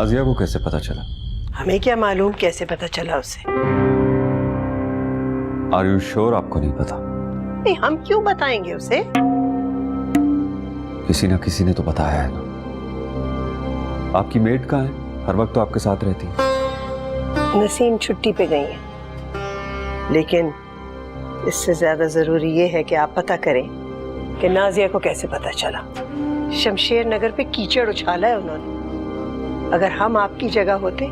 नाजिया को कैसे पता चला? हमें क्या मालूम कैसे पता चला उसे? आर यू श्योर आपको नहीं पता? नहीं, हम क्यों बताएंगे उसे? किसी ना किसी ने तो बताया है ना। आपकी मेड कहाँ है? हर वक्त तो आपके साथ रहती है। नसीम छुट्टी पे गई है, लेकिन इससे ज्यादा जरूरी ये है कि आप पता करें कि नाजिया को कैसे पता चला। शमशेर नगर पे कीचड़ उछाला है उन्होंने। अगर हम आपकी जगह होते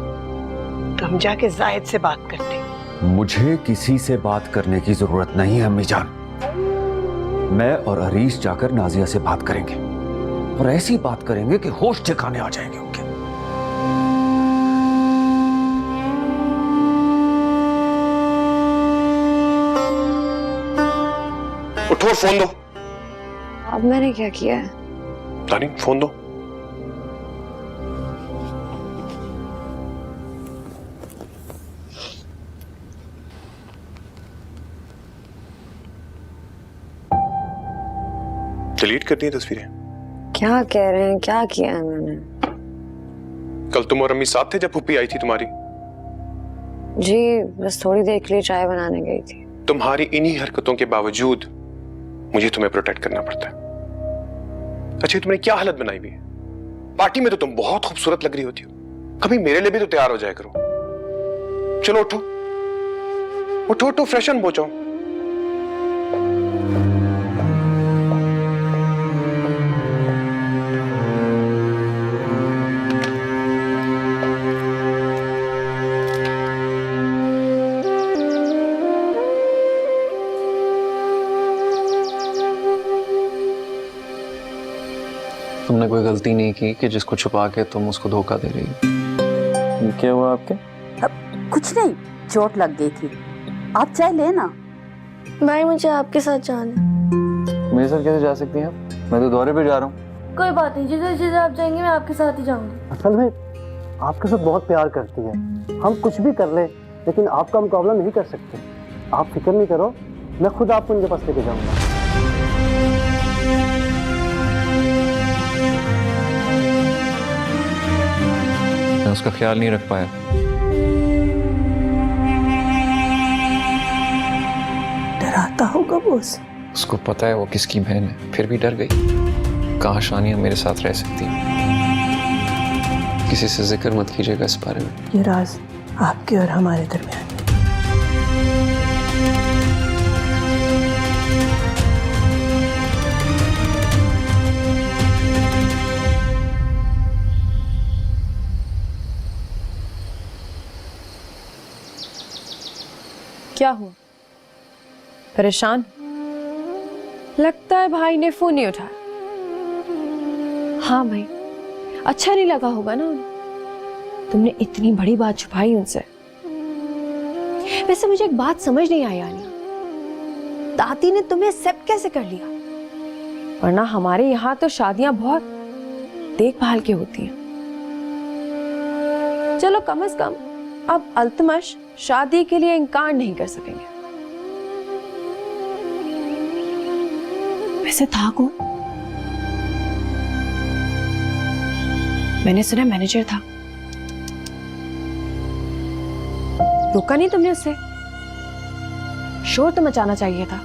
तो हम जाके जाहिद से बात करते। मुझे किसी से बात करने की जरूरत नहीं है अम्मी जान। मैं और अरीश जाकर नाजिया से बात करेंगे और ऐसी बात करेंगे कि होश ठिकाने आ जाएंगे उनके। उठो और फोन दो। अब मैंने क्या किया है? दानी फोन दो। डिलीट कर दी तस्वीरें। क्या कह रहे हैं? क्या किया है मैंने? कल तुम और अम्मी साथ थे जब फूफी आई थी तुम्हारी। जी बस थोड़ी देर के लिए चाय बनाने गई थी। तुम्हारी इन्हीं हरकतों के बावजूद मुझे तुम्हें प्रोटेक्ट करना पड़ता है। अच्छा तुमने क्या हालत बनाई हुई है? पार्टी में तो तुम बहुत खूबसूरत लग रही होती हो, कभी मेरे लिए भी तो तैयार हो जाया करो। चलो उठो उठो उठो, फ्रेश ऑन पहुंचो। तुमने कोई गलती नहीं की कि जिसको छुपा के तुम उसको धोखा दे रही हो। क्या हुआ आपके? कुछ नहीं, चोट लग गई थी। आप चाय लेना। भाई मुझे आपके साथ जाना है। मेरे साथ कैसे जा सकती हैं आप? मैं तो दौरे पे जा रहा हूँ। कोई बात नहीं, जिधर जिधर आप जाएंगे मैं आपके साथ ही जाऊंगी। असल में आपके साथ बहुत प्यार करती है। हम कुछ भी कर ले लेकिन आपका मुकाबला नहीं कर सकते। आप फिक्र नहीं करो, मैं खुद आपको उनके पास लेके जाऊंगा। मैं उसका ख्याल नहीं रख पाया। डराता होगा वो उसे। उसको पता है वो किसकी बहन है, फिर भी डर गई। काश आनिया मेरे साथ रह सकती। किसी से जिक्र मत कीजिएगा इस बारे में। ये राज आपके और हमारे दरमियान है। क्या हुआ? परेशान? लगता है भाई ने फोन नहीं उठाया। हाँ भाई, अच्छा नहीं लगा होगा ना तुमने इतनी बड़ी बात छुपाई उनसे। वैसे मुझे एक बात समझ नहीं आई आनिया, दादी ने तुम्हें एक्सेप्ट कैसे कर लिया? वरना हमारे यहाँ तो शादियां बहुत देखभाल की होती हैं। चलो कम से कम अब अल्तमश शादी के लिए इनकार नहीं कर सकेंगे। वैसे था कौन? मैंने सुना मैनेजर था। रोका नहीं तुमने उससे? शोर तो मचाना चाहिए था।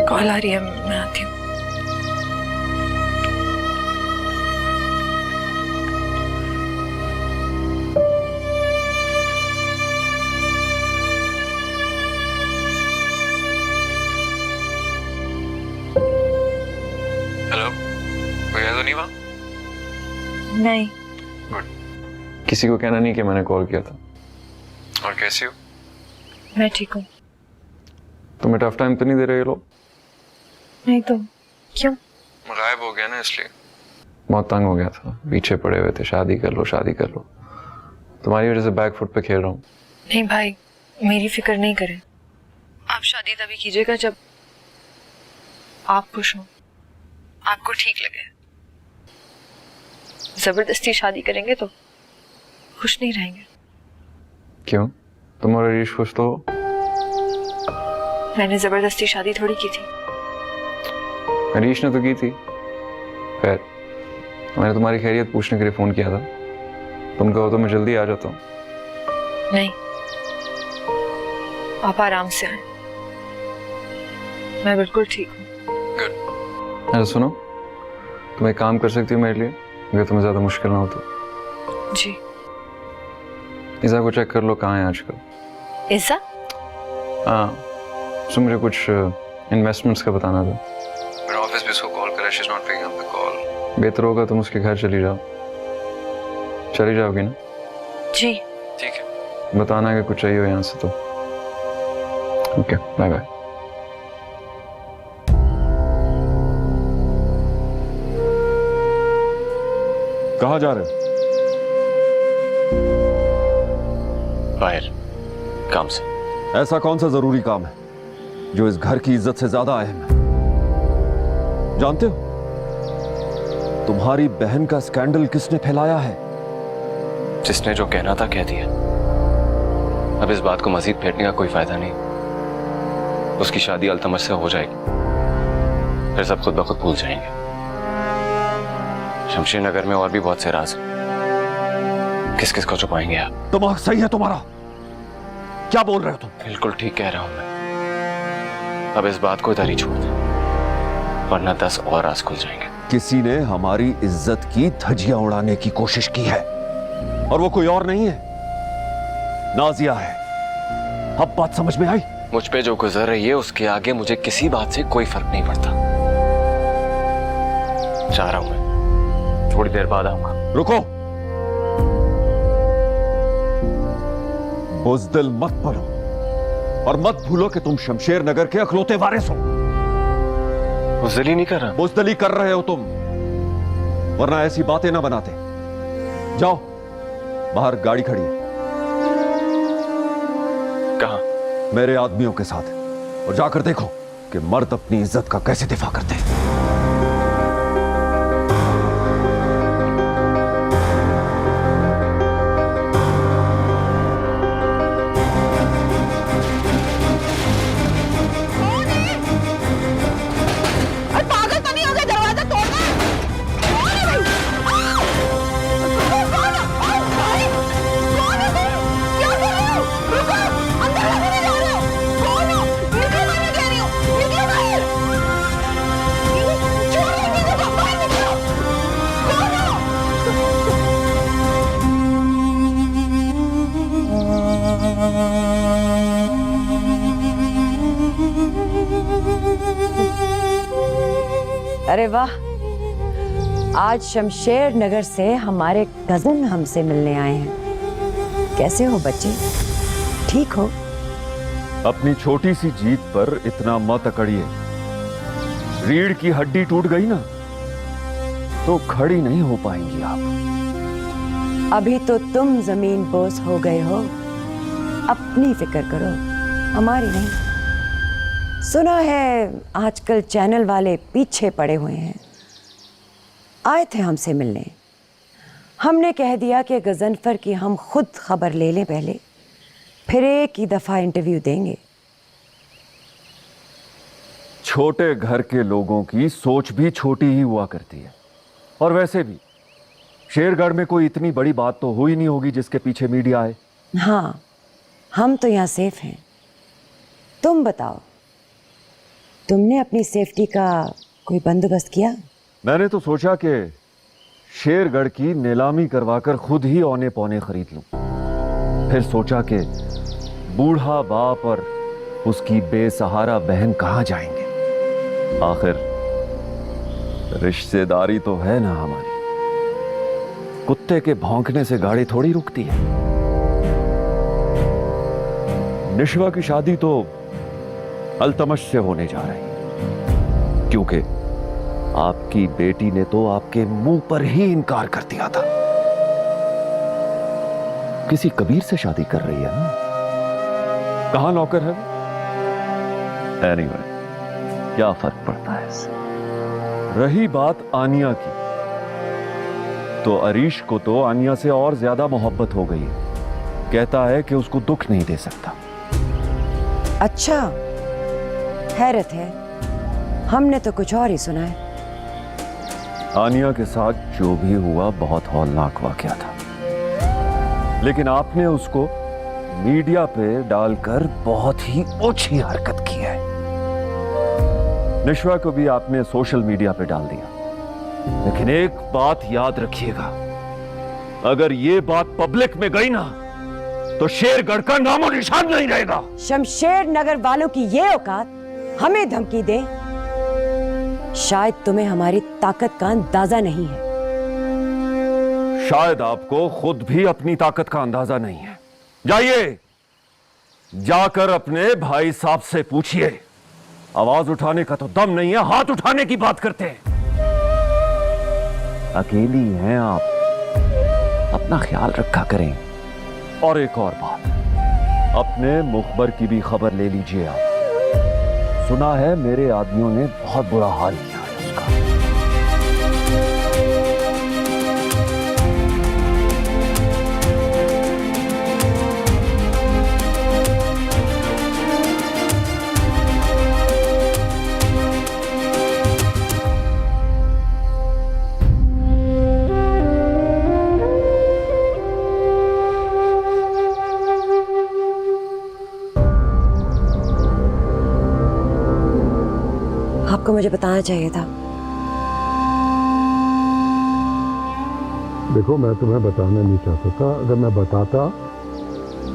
कॉल आ रही है, मैं आती हूँ। तो नहीं वहाँ? नहीं। गुड। किसी को कहना नहीं कि मैंने कॉल किया था। और कैसी हो? मैं ठीक हूँ। तुम्हें टफ टाइम तो नहीं दे रहे ये लोग? नहीं तो क्यों? गायब हो गया ना इसलिए। बहुत तंग हो गया था, पीछे पड़े हुए थे, शादी कर लो शादी कर लो। तुम्हारी वजह से बैक फुट पे खेल रहा हूँ। नहीं भाई, मेरी फिक्र नहीं करें। आप शादी तभी कीजिएगा जब आप खुश हो, आपको ठीक लगे। जबरदस्ती शादी करेंगे तो खुश नहीं रहेंगे। क्यों? तुम और अरीश खुश तो हो? मैंने जबरदस्ती शादी थोड़ी की थी। अरीश ने तो की थी। खैर मैंने तुम्हारी खैरियत पूछने के लिए फ़ोन किया था। तुम कहो तो मैं जल्दी आ जाता हूँ। नहीं, आप आराम से आए, मैं बिल्कुल ठीक हूँ। अरे सुनो, तुम एक काम कर सकती हो मेरे लिए, अगर तुम्हें ज़्यादा मुश्किल ना हो तो। जी। ईज़ा को चेक कर लो, कहाँ है आजकल। ईज़ा? हाँ, सो मुझे कुछ इन्वेस्टमेंट्स का बताना था। मेरे ऑफिस भी उसको कॉल करा, she is not picking up the call. बेहतर होगा तुम उसके घर चली जाओ। चली जाओगी ना? जी। ठीक है, बताना कि कुछ चाहिए हो यहाँ से तो। Okay, bye bye. कहाँ जा रहे हो? बाहर काम से। ऐसा कौन सा जरूरी काम है जो इस घर की इज्जत से ज्यादा अहम है? जानते हो तुम्हारी बहन का स्कैंडल किसने फैलाया है? जिसने जो कहना था कह दिया। अब इस बात को मजीद फेंटने का कोई फायदा नहीं। उसकी शादी अल्तमश से हो जाएगी, फिर सब खुद ब खुद भूल जाएंगे। शमशेर नगर में और भी बहुत से राज हैं, किस किस को छुपाएंगे आप? दिमाग सही है तुम्हारा? क्या बोल रहे हो तुम? बिल्कुल ठीक कह रहा हूं मैं। अब इस बात को इधर ही छोड़ दे, वरना 10 और राज खुल जाएंगे। किसी ने हमारी इज्जत की धज्जियां उड़ाने की कोशिश की है, और वो कोई और नहीं है, नाजिया है। अब बात समझ में आई? मुझ पे जो गुजर रही है उसके आगे मुझे किसी बात से कोई फर्क नहीं पड़ता। जा रहा हूं मैं, थोड़ी देर बाद आऊंगा। रुको, बुज़दिल मत बनो, और मत भूलो कि तुम शमशेर नगर के अखलौते वारिस हो। बुज़दिली नहीं कर रहा। बुज़दिली कर रहे हो तुम, वरना ऐसी बातें ना बनाते। जाओ, बाहर गाड़ी खड़ी है। कहां? मेरे आदमियों के साथ, और जाकर देखो कि मर्द अपनी इज्जत का कैसे दिफा करते हैं। अरे वाह, आज शमशेर नगर से हमारे कजन हमसे मिलने आए हैं। कैसे हो बच्चे, ठीक हो? अपनी छोटी सी जीत पर इतना मत अकड़िए। रीढ़ की हड्डी टूट गई ना तो खड़ी नहीं हो पाएंगी आप। अभी तो तुम जमीन बोस हो गए हो, अपनी फिक्र करो, हमारी नहीं। सुना है आजकल चैनल वाले पीछे पड़े हुए हैं। आए थे हमसे मिलने, हमने कह दिया कि गजनफर की हम खुद खबर ले लें पहले, फिर एक ही दफा इंटरव्यू देंगे। छोटे घर के लोगों की सोच भी छोटी ही हुआ करती है, और वैसे भी शेरगढ़ में कोई इतनी बड़ी बात तो हुई नहीं होगी जिसके पीछे मीडिया आए। हाँ, हम तो यहाँ सेफ हैं। तुम बताओ, तुमने अपनी सेफ्टी का कोई बंदोबस्त किया? मैंने तो सोचा कि शेरगढ़ की नीलामी करवाकर खुद ही औने पौने खरीद लूं। फिर सोचा कि बूढ़ा बाप और उसकी बेसहारा बहन कहां जाएंगे। आखिर रिश्तेदारी तो है ना हमारी। कुत्ते के भौंकने से गाड़ी थोड़ी रुकती है। निशवा की शादी तो अल्तमश से होने जा रही, क्योंकि आपकी बेटी ने तो आपके मुंह पर ही इनकार कर दिया था। किसी कबीर से शादी कर रही है ना? कहां नौकर है? एनीवे, क्या फर्क पड़ता है इससे। रही बात आनिया की, तो अरीश को तो आनिया से और ज्यादा मोहब्बत हो गई है। कहता है कि उसको दुख नहीं दे सकता। अच्छा, हैरत है, हमने तो कुछ और ही सुना है। आनिया के साथ जो भी हुआ बहुत हौलनाक वाकया था, लेकिन आपने उसको मीडिया पे डालकर बहुत ही ओछी हरकत की है। निश्वा को भी आपने सोशल मीडिया पे डाल दिया, लेकिन एक बात याद रखिएगा, अगर ये बात पब्लिक में गई ना तो शेरगढ़ का नामो निशान नहीं रहेगा। शमशेर नगर वालों की ये औकात हमें धमकी दे, शायद तुम्हें हमारी ताकत का अंदाजा नहीं है। शायद आपको खुद भी अपनी ताकत का अंदाजा नहीं है। जाइए, जाकर अपने भाई साहब से पूछिए। आवाज उठाने का तो दम नहीं है, हाथ उठाने की बात करते हैं। अकेली हैं आप, अपना ख्याल रखा करें। और एक और बात, अपने मुखबर की भी खबर ले लीजिए आप। सुना है मेरे आदमियों ने बहुत बुरा हाल किया है उसका। आपको मुझे बताना चाहिए था। देखो, मैं तुम्हें बताना नहीं चाहता था। अगर मैं बताता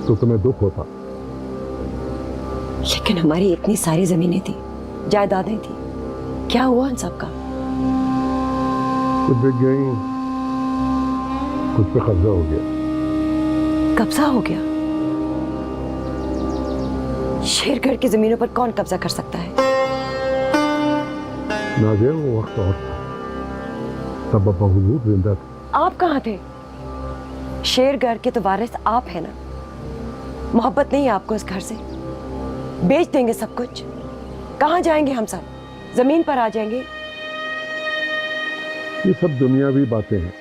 तो तुम्हें दुख होता। लेकिन हमारी इतनी सारी जमीनें थी, जायदादें थी, क्या हुआ उन सब का? कुछ बिक गई, कुछ पे कब्जा हो गया। कब्जा हो गया? शेरगढ़ की जमीनों पर कौन कब्जा कर सकता है? नाज़िया, वो वक्त और था, तब अब्बा हुजूर जिंदा थे। आप कहाँ थे? शेरगढ़ के तो वारिस आप है ना। मोहब्बत नहीं है आपको इस घर से? बेच देंगे सब कुछ? कहाँ जाएंगे हम सब? जमीन पर आ जाएंगे? ये सब दुनियावी बातें हैं,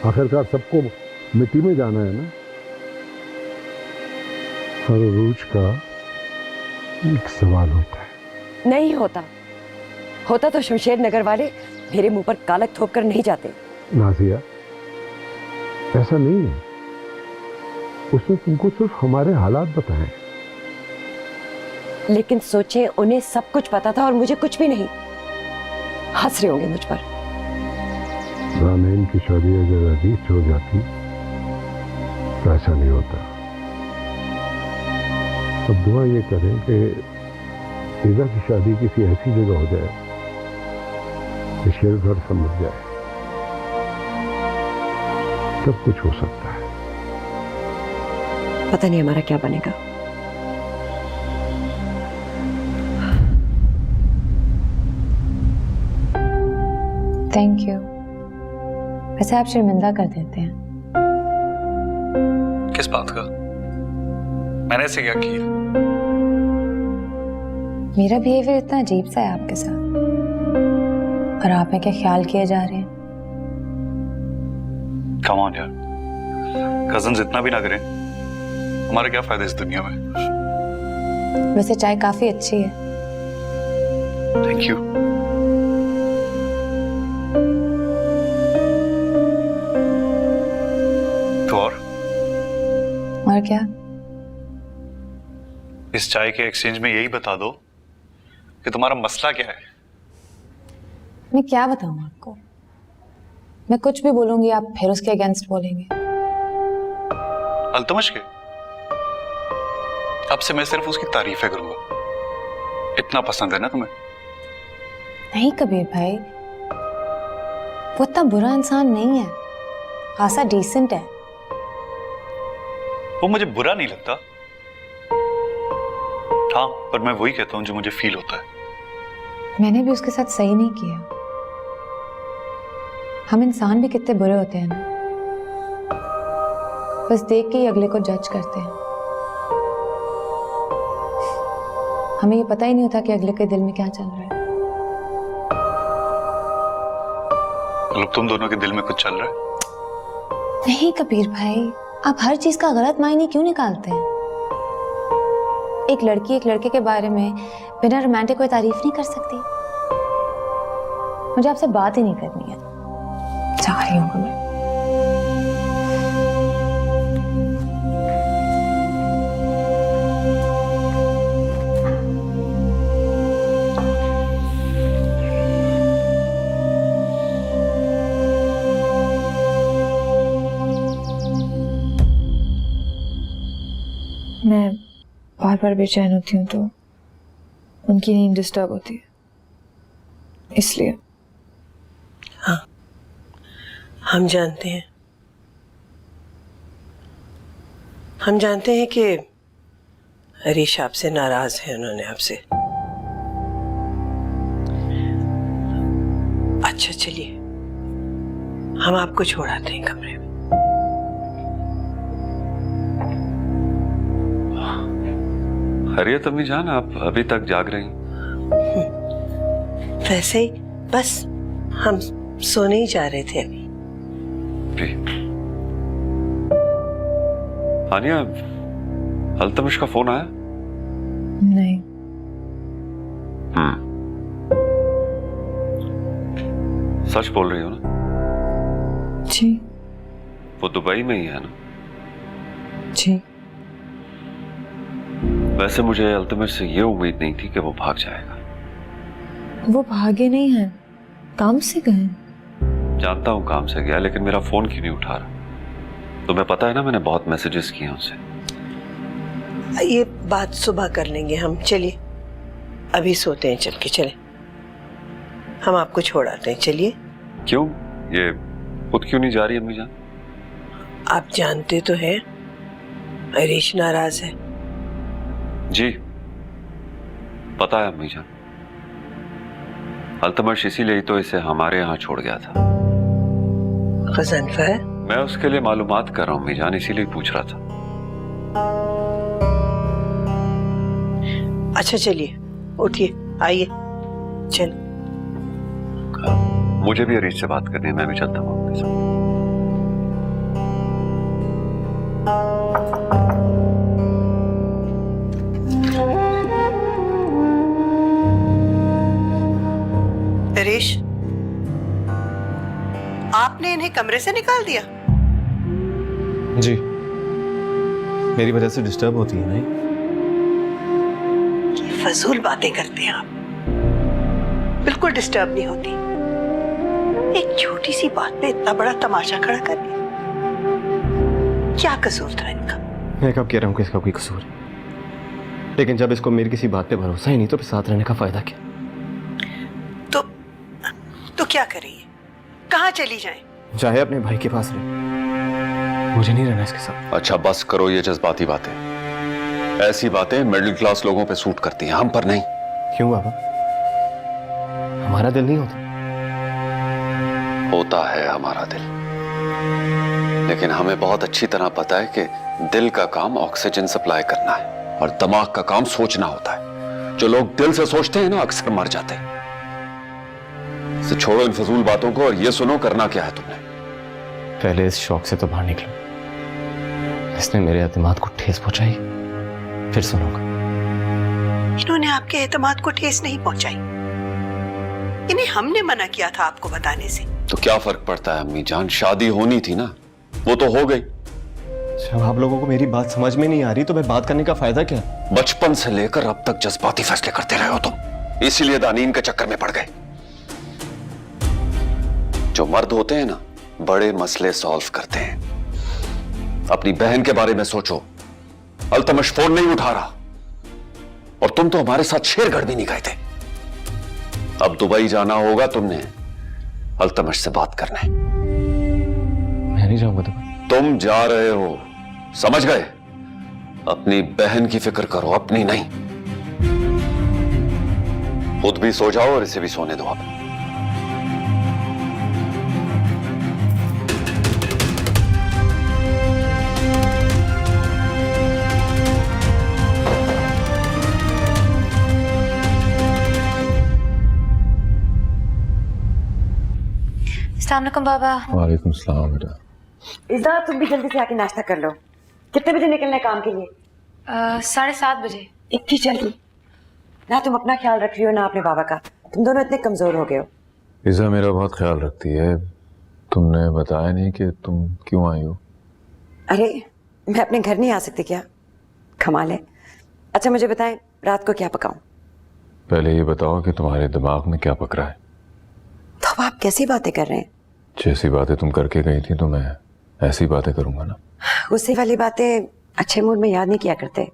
आखिरकार सबको मिट्टी में जाना है ना। हर रोज का एक सवाल होता है। नहीं होता। होता तो शमशेर नगर वाले मेरे मुंह पर कालक थोप कर नहीं जाते। नाज़िया, ऐसा नहीं है। उसने तुमको सिर्फ हमारे हालात बताए। लेकिन सोचें, उन्हें सब कुछ पता था और मुझे कुछ भी नहीं। हंस रहे होंगे मुझ पर। रानैन की शादी अगर अजीज हो जाती तो ऐसा नहीं होता। अब दुआ ये करें कि ईजा की शादी किसी ऐसी जगह हो जाए कि शेरगढ़ समझ जाए, सब कुछ हो सकता है। पता नहीं हमारा क्या बनेगा। Thank you. वैसे आप शर्मिंदा कर देते हैं। किस बात का? मैंने ऐसे क्या किया? मेरा बिहेवियर इतना अजीब सा है आपके साथ, और आप में क्या ख्याल किए जा रहे हैं? कम ऑन यार, कजन्स इतना भी ना करें। हमारा क्या फायदा इस दुनिया में? वैसे चाय काफी अच्छी है। Thank you. तो और क्या? इस चाय के एक्सचेंज में यही बता दो कि तुम्हारा मसला क्या है। मैं क्या बताऊं आपको? मैं कुछ भी बोलूंगी आप फिर उसके अगेंस्ट बोलेंगे। अल्तमश के? अब से मैं सिर्फ उसकी तारीफें करूंगा। इतना पसंद है ना तुम्हें? नहीं कबीर भाई, वो इतना बुरा इंसान नहीं है, खासा डिसेंट है। वो मुझे बुरा नहीं लगता। हाँ, पर मैं वही कहता हूं जो मुझे फील होता है। मैंने भी उसके साथ सही नहीं किया। हम इंसान भी कितने बुरे होते हैं ना, बस देख के ही अगले को जज करते हैं। हमें ये पता ही नहीं होता कि अगले के दिल में क्या चल रहा है। मतलब तुम दोनों के दिल में कुछ चल रहा है? नहीं कबीर भाई, आप हर चीज का गलत मायने क्यों निकालते हैं? एक लड़की एक लड़के के बारे में बिना रोमांटिक कोई तारीफ नहीं कर सकती। मुझे आपसे बात ही नहीं करनी है, जा रही हूँ मैं। मैं बार बार बेचैन होती हूँ तो उनकी नींद डिस्टर्ब होती है, इसलिए। हाँ, हम जानते हैं, हम जानते हैं कि हरीश आपसे नाराज है, उन्होंने आपसे। अच्छा चलिए, हम आपको छोड़ाते हैं कमरे में। हरियत अम्मी जान, आप अभी तक जाग रही हैं? वैसे ही बस हम सोने ही जा रहे थे अभी। जी। आनिया, अल्तमिश का फोन आया? नहीं। सच बोल रही हो ना? जी। वो दुबई में ही है ना? जी। वैसे मुझे अल्तमिश से ये उम्मीद नहीं थी कि वो भाग जाएगा। वो भागे नहीं हैं, काम से गए। जानता हूं काम से गया, लेकिन मेरा फोन क्यों नहीं उठा रहा? तुम्हें पता है ना, मैंने बहुत मैसेजेस किए उसे। ये बात सुबह कर लेंगे हम, चलिए अभी सोते हैं, चल के चले। हम आपको छोड़ाते हैं, चलिए। क्यों? ये खुद क्यों नहीं जा रही अम्मी जान? आप जानते तो हैं हरीश नाराज है। जी पता है अम्मी जान, अल्तमश इसीलिए ही तो इसे हमारे यहाँ छोड़ गया था। गज़नफ़र है? मैं उसके लिए मालूमात कर रहा हूँ अम्मी जान, इसीलिए पूछ रहा था। अच्छा चलिए, उठिए, आइए, चल। मुझे भी हरीश से बात करनी है, मैं भी चलता हूँ आपके साथ। हरीश, आपने इन्हें कमरे से निकाल दिया? जी, मेरी वजह से डिस्टर्ब होती है नहीं? फजूल बातें करते हैं आप, बिल्कुल डिस्टर्ब नहीं होती। एक छोटी सी बात पे इतना बड़ा तमाशा खड़ा कर दिया, क्या कसूर था इनका? मैं कब कह रहा हूँ कि इसका कोई कसूर है, लेकिन जब इसको मेरी किसी बात पे भरोसा ही नहीं तो फिर साथ रहने का फायदा क्या? तो क्या करेंगे, कहाँ चली जाएं? चाहे अपने भाई के पास रहे, मुझे नहीं रहना इसके साथ। अच्छा बस करो ये जज्बाती बातें, ऐसी बातें मिडिल क्लास लोगों पे सूट करती हैं, हम पर नहीं। क्यों बाबा, हमारा दिल नहीं होता? होता है हमारा दिल, लेकिन हमें बहुत अच्छी तरह पता है कि दिल का काम ऑक्सीजन सप्लाई करना है और दिमाग का काम सोचना होता है। जो लोग दिल से सोचते हैं ना, अक्सर मर जाते हैं। तो छोड़ो इन फजूल बातों को और ये सुनो, करना क्या है तुमने? पहले इस शौक से तो बाहर निकलो, इसने मेरे एतमाद को ठेस पहुंचाई, फिर सुनूंगा। इन्होंने आपके एतमाद को ठेस नहीं पहुंचाई, इन्हें हमने मना किया था आपको बताने से। तो क्या फर्क पड़ता है अम्मी जान, शादी होनी थी ना, वो तो हो गई। जब आप लोगों को मेरी बात समझ में नहीं आ रही तो मैं बात करने का फायदा क्या? बचपन से लेकर अब तक जज्बाती फैसले करते रहे हो तुम, इसीलिए दानीन के चक्कर में पड़ गए। जो मर्द होते हैं ना, बड़े मसले सॉल्व करते हैं। अपनी बहन के बारे में सोचो, अल्तमश फोन नहीं उठा रहा और तुम तो हमारे साथ शेरगढ़ भी नहीं गए थे। अब दुबई जाना होगा तुमने, अल्तमश से बात करने। मैं नहीं जाऊंगा दुबई। तुम जा रहे हो, समझ गए? अपनी बहन की फिक्र करो, अपनी नहीं। खुद भी सो जाओ और इसे भी सोने दो। आप अस्सलाम वालेकुम बाबा। वालेकुम सलाम बेटा। इज़ा, तुम भी जल्दी से आके नाश्ता कर लो। कितने बजे निकलना है काम के लिए? 7:30 बजे। इतनी जल्दी? ना तुम अपना ख्याल रख रही हो ना अपने बाबा का, तुम दोनों इतने कमजोर हो गए हो। ईज़ा मेरा बहुत ख्याल रखती है। तुमने बताया नहीं कि तुम क्यों आई हो? अरे मैं अपने घर नहीं आ सकती क्या? कमाल है। अच्छा मुझे बताएं रात को क्या पकाऊं? पहले ये बताओ कि तुम्हारे दिमाग में क्या पक रहा है। तो अब आप कैसी बातें कर रहे हैं? जैसी बातें तुम करके गई थी तो मैं ऐसी बातें करूंगा ना। गुस्से वाली बातें अच्छे मूड में याद नहीं किया करते,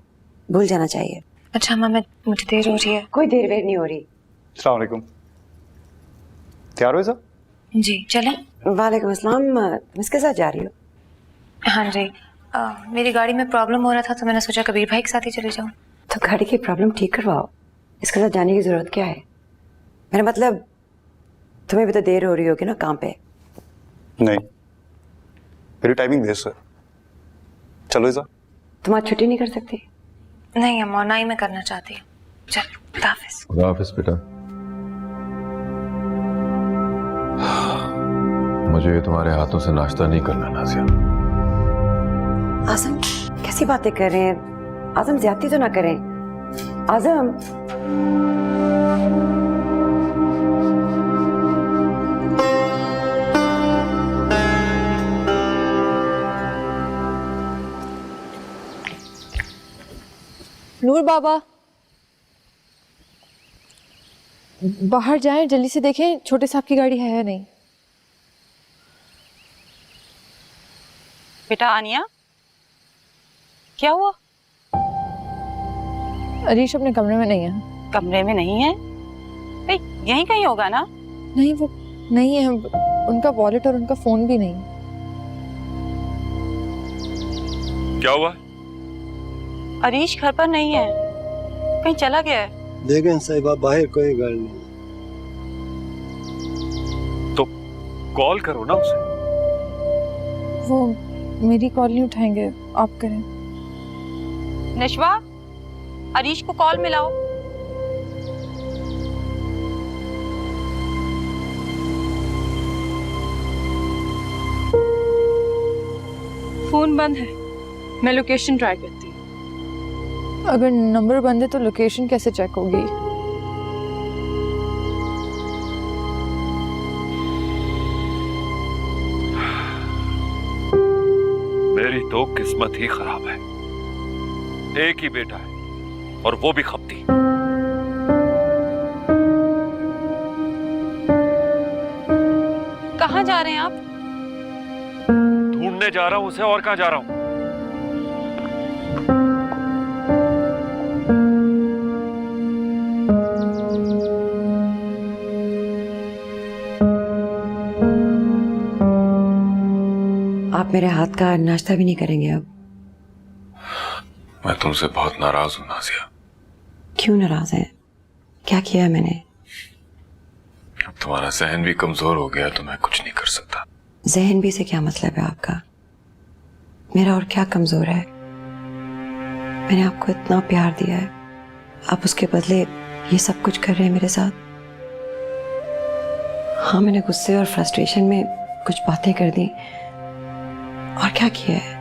भूल जाना चाहिए। अच्छा मामा मुझे देर हो रही है। कोई देर वेर नहीं हो रही। अस्सलाम वालेकुम। तैयार हो सब? जी चलें। वालेकुम अस्सलाम। तुम इसके साथ जा रही हो? हाँ जी मेरी गाड़ी में प्रॉब्लम हो रहा था तो मैंने सोचा कबीर भाई के साथ ही चले जाऊँ। तो गाड़ी की प्रॉब्लम ठीक करवाओ, इसके साथ जाने की जरूरत क्या है? मेरा मतलब तुम्हें भी तो देर हो रही होगी ना काम पे। नहीं, मेरी टाइमिंग बेस्ट है। चलो ईज़ा। तुम आज छुट्टी नहीं कर सकती? नहीं अम्मा ना ही मैं करना चाहती हूँ। चल खुदा हाफिज। खुदा हाफिज बेटा। मुझे तुम्हारे हाथों से नाश्ता नहीं करना नाज़िया। आज़म कैसी बातें कर रहे हैं? आज़म ज्यादती तो ना करें। आज़म नूर बाबा बाहर जाएं, जल्दी से देखें छोटे साहब की गाड़ी है या नहीं। बेटा आनिया क्या हुआ? अरीश अपने कमरे में नहीं है। कमरे में नहीं है? यहीं कहीं होगा ना? नहीं वो नहीं है, उनका वॉलेट और उनका फोन भी नहीं। क्या हुआ? अरीश घर पर नहीं है, कहीं चला गया है। देखें साहिबा बाहर कोई घर नहीं। तो कॉल करो ना उसे। वो मेरी कॉल नहीं उठाएंगे, आप करें। नशवा अरीश को कॉल मिलाओ। फोन बंद है, मैं लोकेशन ट्राई करती हूँ। अगर नंबर बंद है तो लोकेशन कैसे चेक होगी? मेरी तो किस्मत ही खराब है। एक ही बेटा है और वो भी खपती। कहाँ जा रहे हैं आप? ढूंढने जा रहा हूं उसे, और कहां जा रहा हूं? आप मेरे हाथ का नाश्ता भी नहीं करेंगे अब? मैं तुमसे बहुत नाराज हूं नाज़िया। क्यों नाराज हैं? क्या किया है मैंने? अब तुम्हारा जहन भी कमजोर हो गया तो मैं कुछ नहीं कर सकता। जहन भी से क्या मतलब है आपका? मेरा और क्या कमजोर है? मैंने आपको इतना प्यार दिया है, आप उसके बदले ये सब कुछ कर रहे हैं मेरे साथ। हाँ मैंने गुस्से और फ्रस्ट्रेशन में कुछ बातें कर दी, और क्या किया है?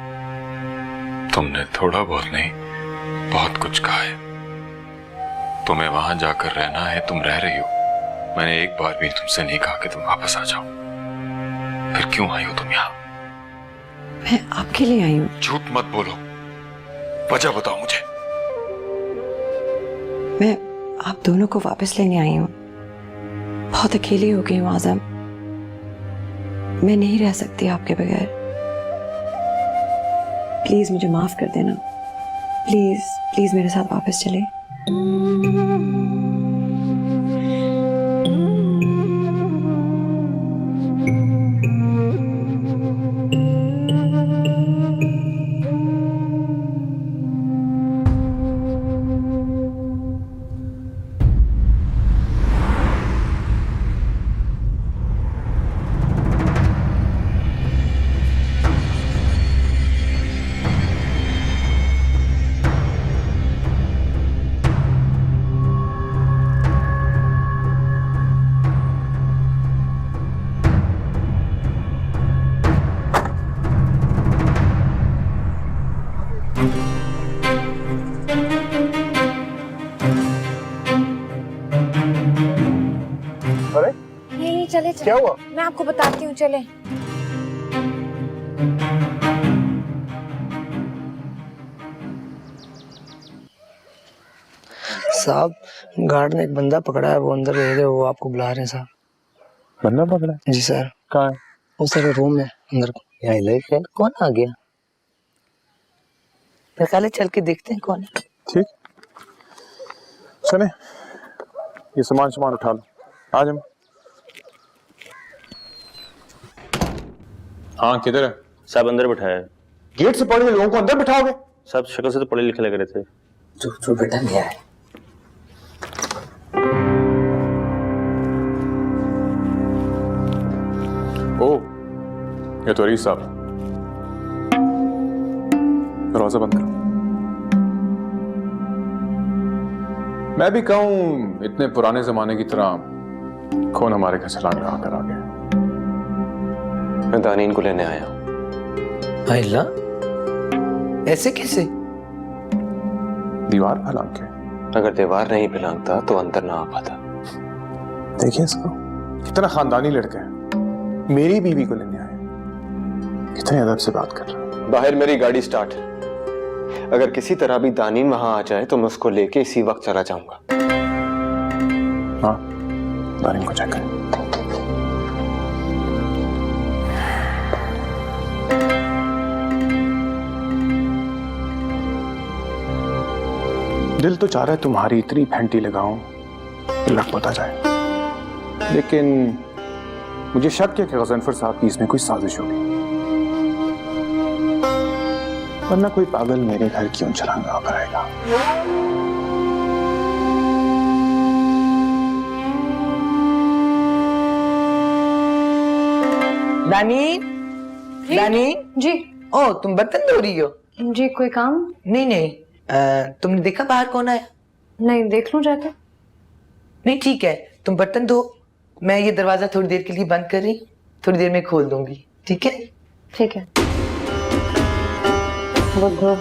तुमने थोड़ा बहुत नहीं बहुत कुछ कहा है। तुम्हें वहां जाकर रहना है, तुम रह रही हो। मैंने एक बार भी तुमसे नहीं कहा कि तुम वापस आ जाओ। फिर क्यों आई हो तुम यहाँ? मैं आपके लिए आई हूँ। झूठ मत बोलो, वजह बताओ मुझे। मैं आप दोनों को वापस लेने आई हूँ। बहुत अकेली हो गई हूँ आज़म, मैं नहीं रह सकती आपके बगैर। प्लीज मुझे माफ कर देना, प्लीज प्लीज मेरे साथ वापस चले। चले चले। क्या हुआ? मैं आपको बताती हूँ, चले। साहब गार्ड ने एक बंदा पकड़ा है, वो अंदर भेज दे, वो आपको बुला रहे हैं साहब। बंदा पकड़ा? जी सर। कहाँ है? वो सर रूम में अंदर। कौन आ गया? पहले चल के देखते हैं कौन है। ठीक, चले, ये सामान उठा लो, आज हम। हाँ किधर है? साहब अंदर बिठाया है। गेट से पढ़े लोगों को अंदर बिठाओगे? साहब शक्ल से तो पढ़े लिखे लग रहे थे। जो बेटा गया है। ओ, ये तो अरीस साहब। दरवाजा बंद करो। मैं भी कहूं इतने पुराने जमाने की तरह कौन हमारे घर से लांग कर आ गया? मैं दानीन को लेने आया हूं। अल्लाह, ऐसे कैसे? दीवार फैलांग के? अगर दीवार नहीं फैलांगता तो अंदर ना आ पाता। देखिए इसको, कितना खानदानी लड़का है, मेरी बीवी को लेने आया, कितने अदब से बात कर रहा है। बाहर मेरी गाड़ी स्टार्ट है, अगर किसी तरह भी दानीन वहां आ जाए तो मैं उसको लेके इसी वक्त चला जाऊंगा। हाँ, दानीन को चेक करें। दिल तो चाह रहा है तुम्हारी इतनी फैंटी लगाऊं लग पता जाए, लेकिन मुझे शक है कि गजनफर साहब की इसमें कोई साजिश होगी, वरना कोई पागल मेरे घर क्यों छलांगा कराएगा। दानी जी। ओ, तुम बर्तन धो रही हो? जी, कोई काम? नहीं, तुमने देखा बाहर कौन आया? नहीं, देख लूं जाके। नहीं ठीक है, तुम बर्तन धो, मैं ये दरवाजा थोड़ी देर के लिए बंद कर रही, थोड़ी देर में खोल दूंगी, ठीक है? ठीक है। बुद्धू।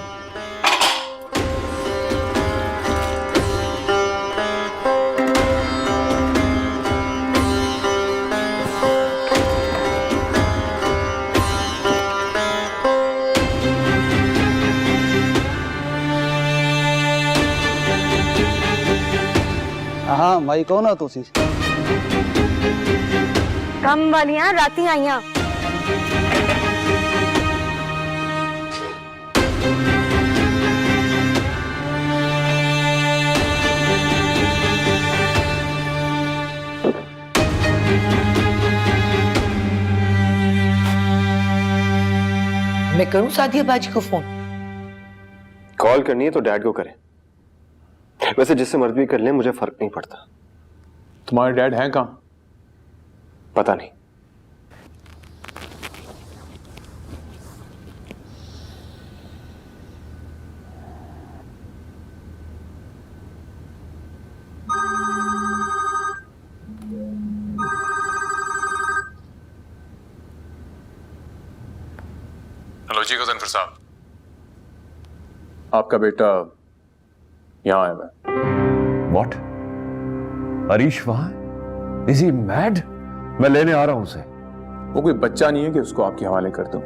हाँ भाई, कौन हो तुसी? कम वालियां राती आईयां। मैं करूं सादिया बाजी को फोन? कॉल करनी है तो डैड को करें, वैसे जिससे मर्जी भी कर ले मुझे फर्क नहीं पड़ता। तुम्हारे डैड हैं कहाँ? पता नहीं। हेलो जी गजनफर साहब, आपका बेटा यहाँ आया है। What? अरीश वहां? Is he mad? मैं लेने आ रहा हूं उसे। वो कोई बच्चा नहीं है कि उसको आपके हवाले कर दूं।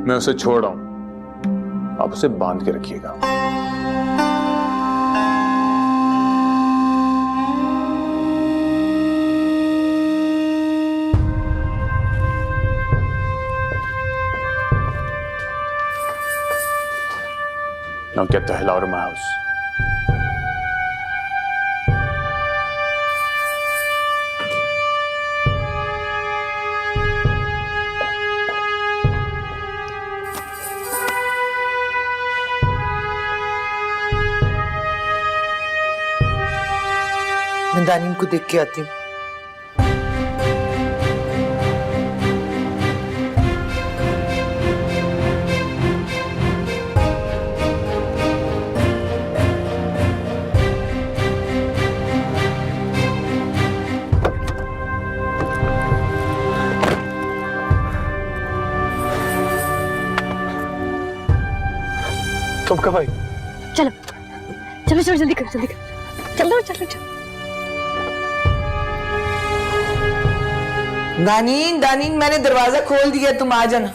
मैं उसे छोड़ रहा हूं, आप उसे बांध के रखिएगा। Now get the hell out of my house. मैं दानिन को देख के आती हूँ। तुम कब आई? चलो चलो चलो, जल्दी करो जल्दी करो, चलो चलो चलो। दानीन दानीन, मैंने दरवाजा खोल दिया, तुम आ जाना।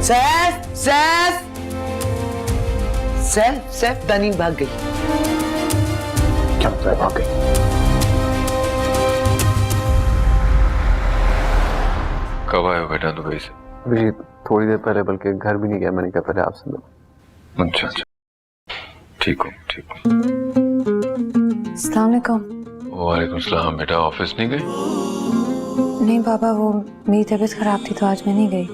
सैफ सैफ सैफ सैफ, दानीन भाग गई। क्या मतलब भाग गई? कब आए हो बेटा दुबई से? अभी थोड़ी देर पहले, बल्कि घर भी नहीं गया, मैंने कहा पहले आपसे मिलो। अच्छा अच्छा, ठीक हो ठीक हो। अस्सलाम वालेकुम। वालेकुम सलाम। बेटा ऑफिस नहीं गई? नहीं बाबा, वो मेरी तबीयत खराब थी तो आज मैं नहीं गई।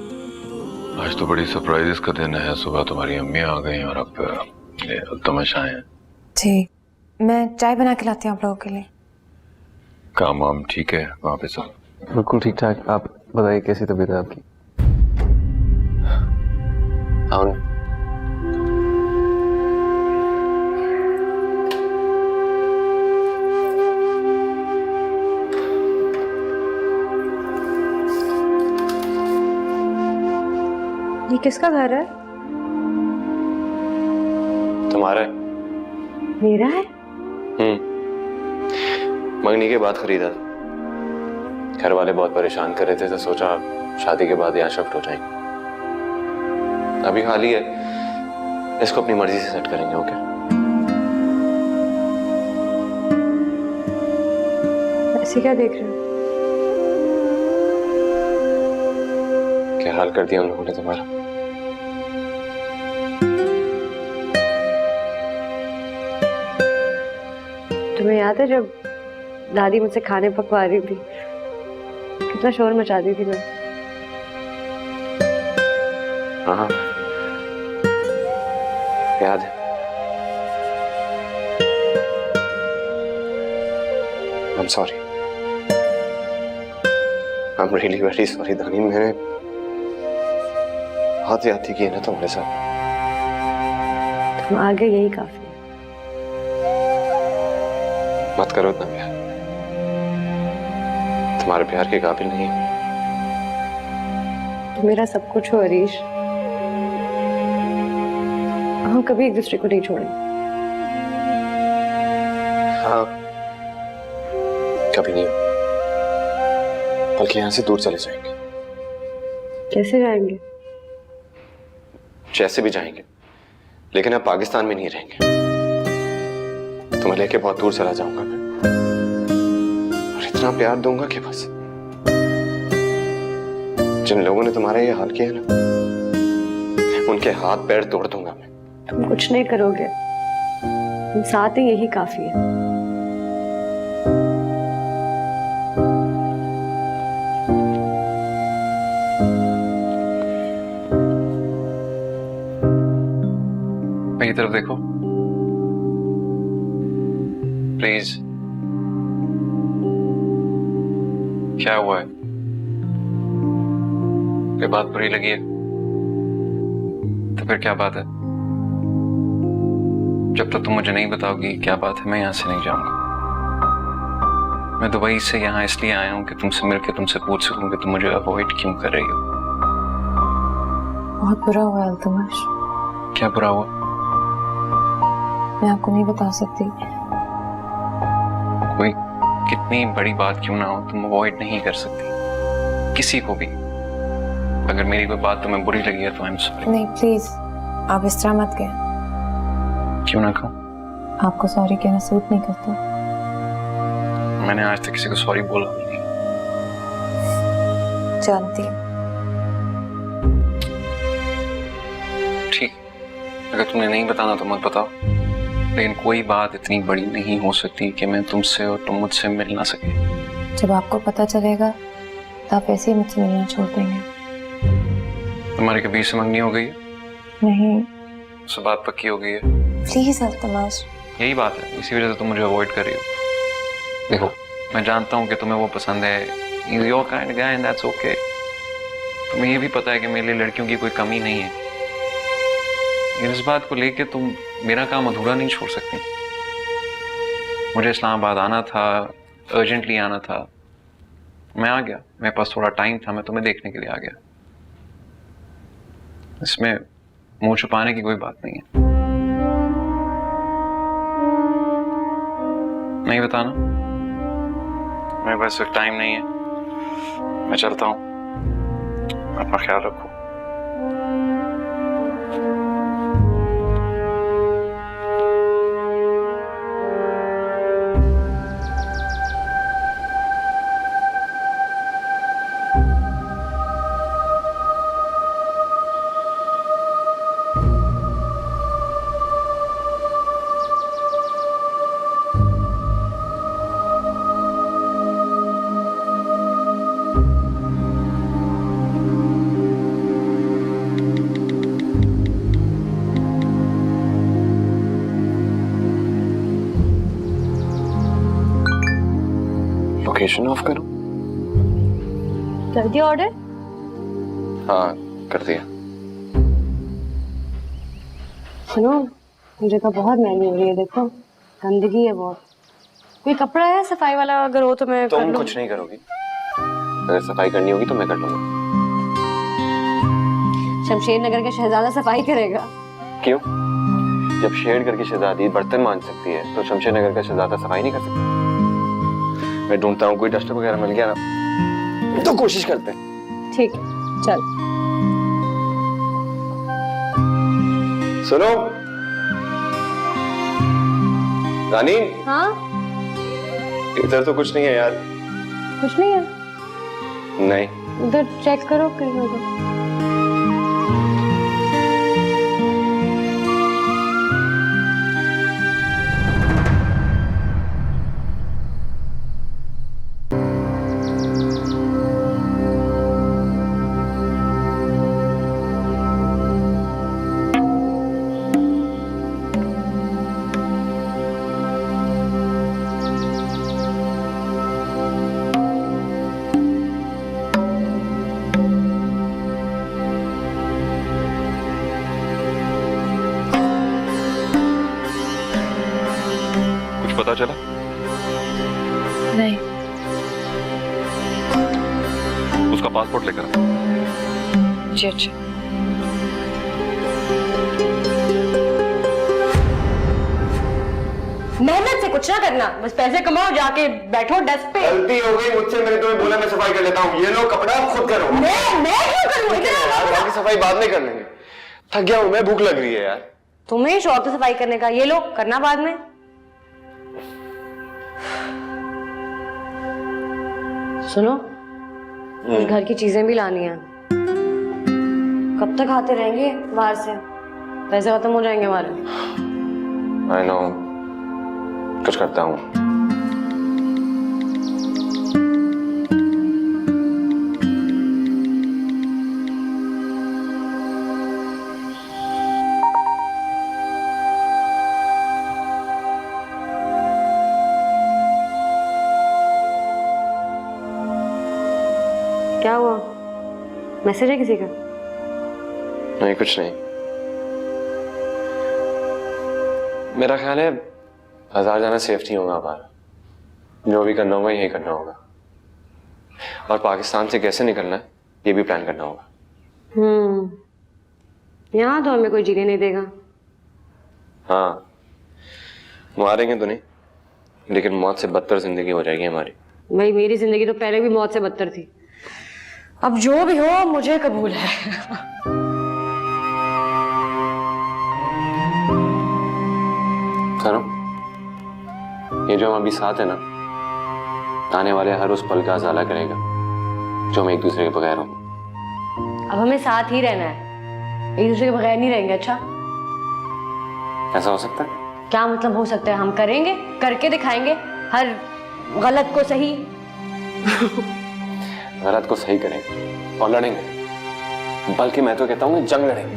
आज तो बड़ी सरप्राइजेस का दिन है। सुबह तुम्हारी अम्मी आ गई और अब ये तमाशा है। जी, मैं चाय बना के लाती हूँ आप लोगों के लिए। काम वाम ठीक है वहाँ पे सब? बिल्कुल ठीक ठाक। आप बताइए कैसी तबीयत है आपकी? ये किसका घर है? तुम्हारा है? मेरा है? मंगनी के बाद खरीदा था। घर वाले बहुत परेशान कर रहे थे तो सोचा शादी के बाद यहाँ शिफ्ट हो जाएंगे। अभी खाली है, इसको अपनी मर्जी से सेट करेंगे। ओके? ऐसे क्या देख रहे हो? क्या हाल कर दिया उन लोगों ने तुम्हारा? तुम्हें याद है जब दादी मुझसे खाने पकवा रही थी, कितना शोर मचा दी थी मैं? हाँ याद है। I'm sorry. I'm really very sorry दानी। मैंने बहुत ज्यादती की है ना तुम्हारे साथ। तुम आगे यही काफी है। मत करो इतना प्यार, तुम्हारे प्यार के काबिल नहीं है। तुम मेरा सब कुछ हो हरीश, हम कभी एक दूसरे को नहीं छोड़ेंगे। हाँ, कभी नहीं, बल्कि यहाँ से दूर चले जाएंगे। कैसे जाएंगे? जैसे भी जाएंगे, लेकिन अब पाकिस्तान में नहीं रहेंगे। तुम्हें लेके बहुत दूर चला जाऊंगा मैं, और इतना प्यार दूंगा कि बस। जिन लोगों ने तुम्हारा ये हाल किया ना, उनके हाथ पैर तोड़ दूंगा मैं। तुम कुछ नहीं करोगे, तुम साथ ही यही काफी है। मेरी तरफ देखो प्लीज। क्या हुआ है? ये बात बुरी लगी है तो फिर क्या बात है? जब तक तुम मुझे नहीं बताओगी क्या बात है, मैं यहां से नहीं जाऊंगा। मैं दुबई से यहाँ इसलिए आया हूँ कि तुमसे मिलकर तुमसे पूछ सकूं कि तुम मुझे अवॉइड क्यों कर रही हो। बहुत बुरा हुआ अल्तमश। क्या बुरा हुआ? मैं आपको नहीं बता सकती। कोई कितनी बड़ी बात क्यों ना हो, तुम अवॉइड नहीं कर सकती किसी को भी। अगर मेरी कोई बात तुम्हें बुरी लगी है तो आई एम सॉरी। नहीं प्लीज, आप इस तरह मत कहें। क्यों ना कहूं? आपको सॉरी कहना सूट नहीं करता। मैंने आज तक किसी को सॉरी बोला भी नहीं। जानती हूँ। ठीक, अगर तुमने नहीं बताना तो मत बताओ, लेकिन कोई बात इतनी बड़ी नहीं हो सकती कि मैं तुमसे और तुम मुझसे मिल ना सके। जब आपको पता चलेगा तो आप ऐसे ही मुझसे मिलना छोड़ देंगे। तुम्हारी कबीर से मंगनी हो गई है? नहीं। उससे बात पक्की हो गई है? प्लीज अल्तमश। यही बात है, इसी वजह से तुम मुझे अवॉइड कर रही हो। देखो, मैं जानता हूँ कि तुम्हें वो पसंद है, He's your kind guy and that's okay। तुम्हें ये भी पता है कि मेरे लिए लड़कियों की कोई कमी नहीं है। इस बात को लेके तुम मेरा काम अधूरा नहीं छोड़ सकती। मुझे इस्लामाबाद आना था, अर्जेंटली आना था, मैं आ गया। मेरे पास थोड़ा टाइम था, मैं तुम्हें देखने के लिए आ गया। इसमें मुंह छुपाने की कोई बात नहीं है। नहीं बताना? मेरे पास वक्त टाइम नहीं है, मैं चलता हूँ। अपना ख्याल रखो। लोकेशन ऑफ करो। कर दिया ऑर्डर? हाँ कर दिया। सुनो, मुझे तो बहुत महंगी हो रही है, देखो गंदगी है बहुत। कोई कपड़ा है सफाई वाला अगर हो तो मैं तुम कुछ नहीं करोगी? अगर सफाई करनी होगी तो मैं कर लूंगा। शमशेर नगर का शहजादा सफाई करेगा? क्यों? जब शेरगढ़ की शहजादी बर्तन मान सकती है तो शमशेर नगर का शहजादा सफाई नहीं कर सकता? मैं ढूंढता हूँ, कोई डस्टर वगैरह मिल गया ना तो कोशिश करते हैं। ठीक है चल। सुनो रानी। हाँ इधर तो कुछ नहीं है यार। कुछ नहीं है? नहीं। उधर चेक करो कहीं होगा। पता चला? नहीं। उसका पासपोर्ट लेकर जी अच्छा। मेहनत से कुछ ना करना, बस पैसे कमाओ, जाके बैठो डेस्क पे। गलती हो गई मुझसे, मैंने तुम्हें बोला मैं सफाई कर लेता हूँ। ये लो कपड़ा खुद करो। मैं क्यों करूँ? बाकी सफाई बाद में कर लेंगे। थक गया हूँ मैं, भूख लग रही है यार। तुम्हें शौक है सफाई करने का, ये लो करना बाद में। सुनो, घर की चीजें भी लानी है। कब तक आते रहेंगे बाहर से? पैसे खत्म हो जाएंगे हमारे। I know, कुछ करता हूँ। क्या हुआ? मैसेज है किसी का? नहीं कुछ नहीं। मेरा ख्याल है बाजार जाना सेफ नहीं होगा हमारा। जो भी करना होगा यही करना होगा, और पाकिस्तान से कैसे निकलना है ये भी प्लान करना होगा। यहाँ तो हमें कोई जीने नहीं देगा। हाँ मारेंगे तो नहीं, लेकिन मौत से बदतर जिंदगी हो जाएगी हमारी। भाई मेरी जिंदगी तो पहले भी मौत से बदतर थी। अब जो भी हो मुझे कबूल है। करो, ये जो हम अभी साथ है ना, आने वाले हर उस पल का उजाला करेगा जो हम एक दूसरे के बगैर हों। अब हमें साथ ही रहना है, एक दूसरे के बगैर नहीं रहेंगे। अच्छा ऐसा हो सकता है? क्या मतलब हो सकता है? हम करेंगे, करके दिखाएंगे, हर गलत को सही। गलत को सही करेंगे और लड़ेंगे, बल्कि मैं तो कहता हूँ जंग लड़ेंगे।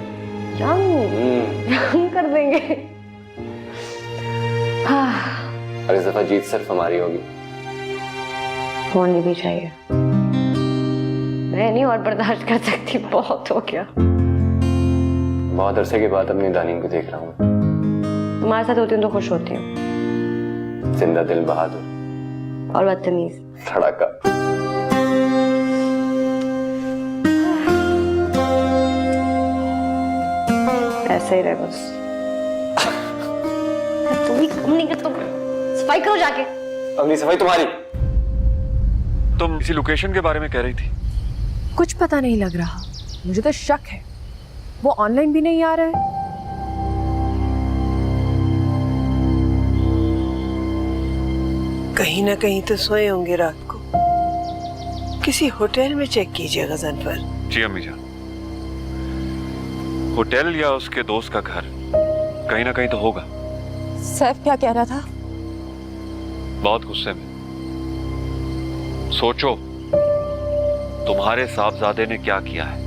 जंग कर देंगे। और इस दफा जीत सिर्फ हमारी होगी। होनी भी चाहिए। मैं नहीं और बर्दाश्त कर सकती, बहुत हो गया। बहुत अरसे के बाद अपनी दानी को देख रहा हूँ। तुम्हारे साथ होती हूँ तो खुश होती हूँ। जिंदा दिल बहादुर और बदतमीज धड़ाका। ही रहे बस। तुम भी कम नहीं कर, तुम सफाई करो जाके। अगली सफाई तुम्हारी। तुम इसी लोकेशन के बारे में कह रही थी। कुछ पता नहीं लग रहा, मुझे तो शक है वो ऑनलाइन भी नहीं आ रहा है। कहीं ना कहीं तो सोए होंगे रात को। किसी होटल में चेक कीजिए गजनफर। जी अम्मी जान, होटल या उसके दोस्त का घर कहीं ना कहीं तो होगा। सैफ क्या कह रहा था? बहुत गुस्से में। सोचो तुम्हारे साहबजादे ने क्या किया है।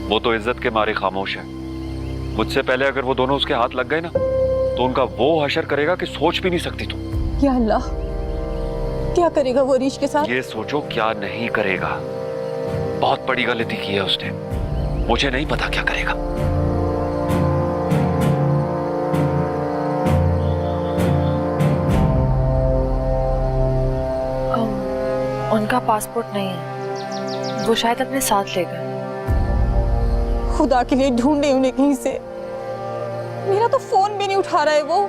वो तो इज्जत के मारे खामोश है। मुझसे पहले अगर वो दोनों उसके हाथ लग गए ना तो उनका वो हशर करेगा कि सोच भी नहीं सकती तुम। या अल्लाह, क्या करेगा वो रीश के साथ? ये सोचो क्या नहीं करेगा। बहुत बड़ी गलती की है उसने। मुझे नहीं पता क्या करेगा। उनका पासपोर्ट नहीं है, वो शायद अपने साथ ले गए। खुदा के लिए ढूंढे उन्हें कहीं से। मेरा तो फोन भी नहीं उठा रहा है वो।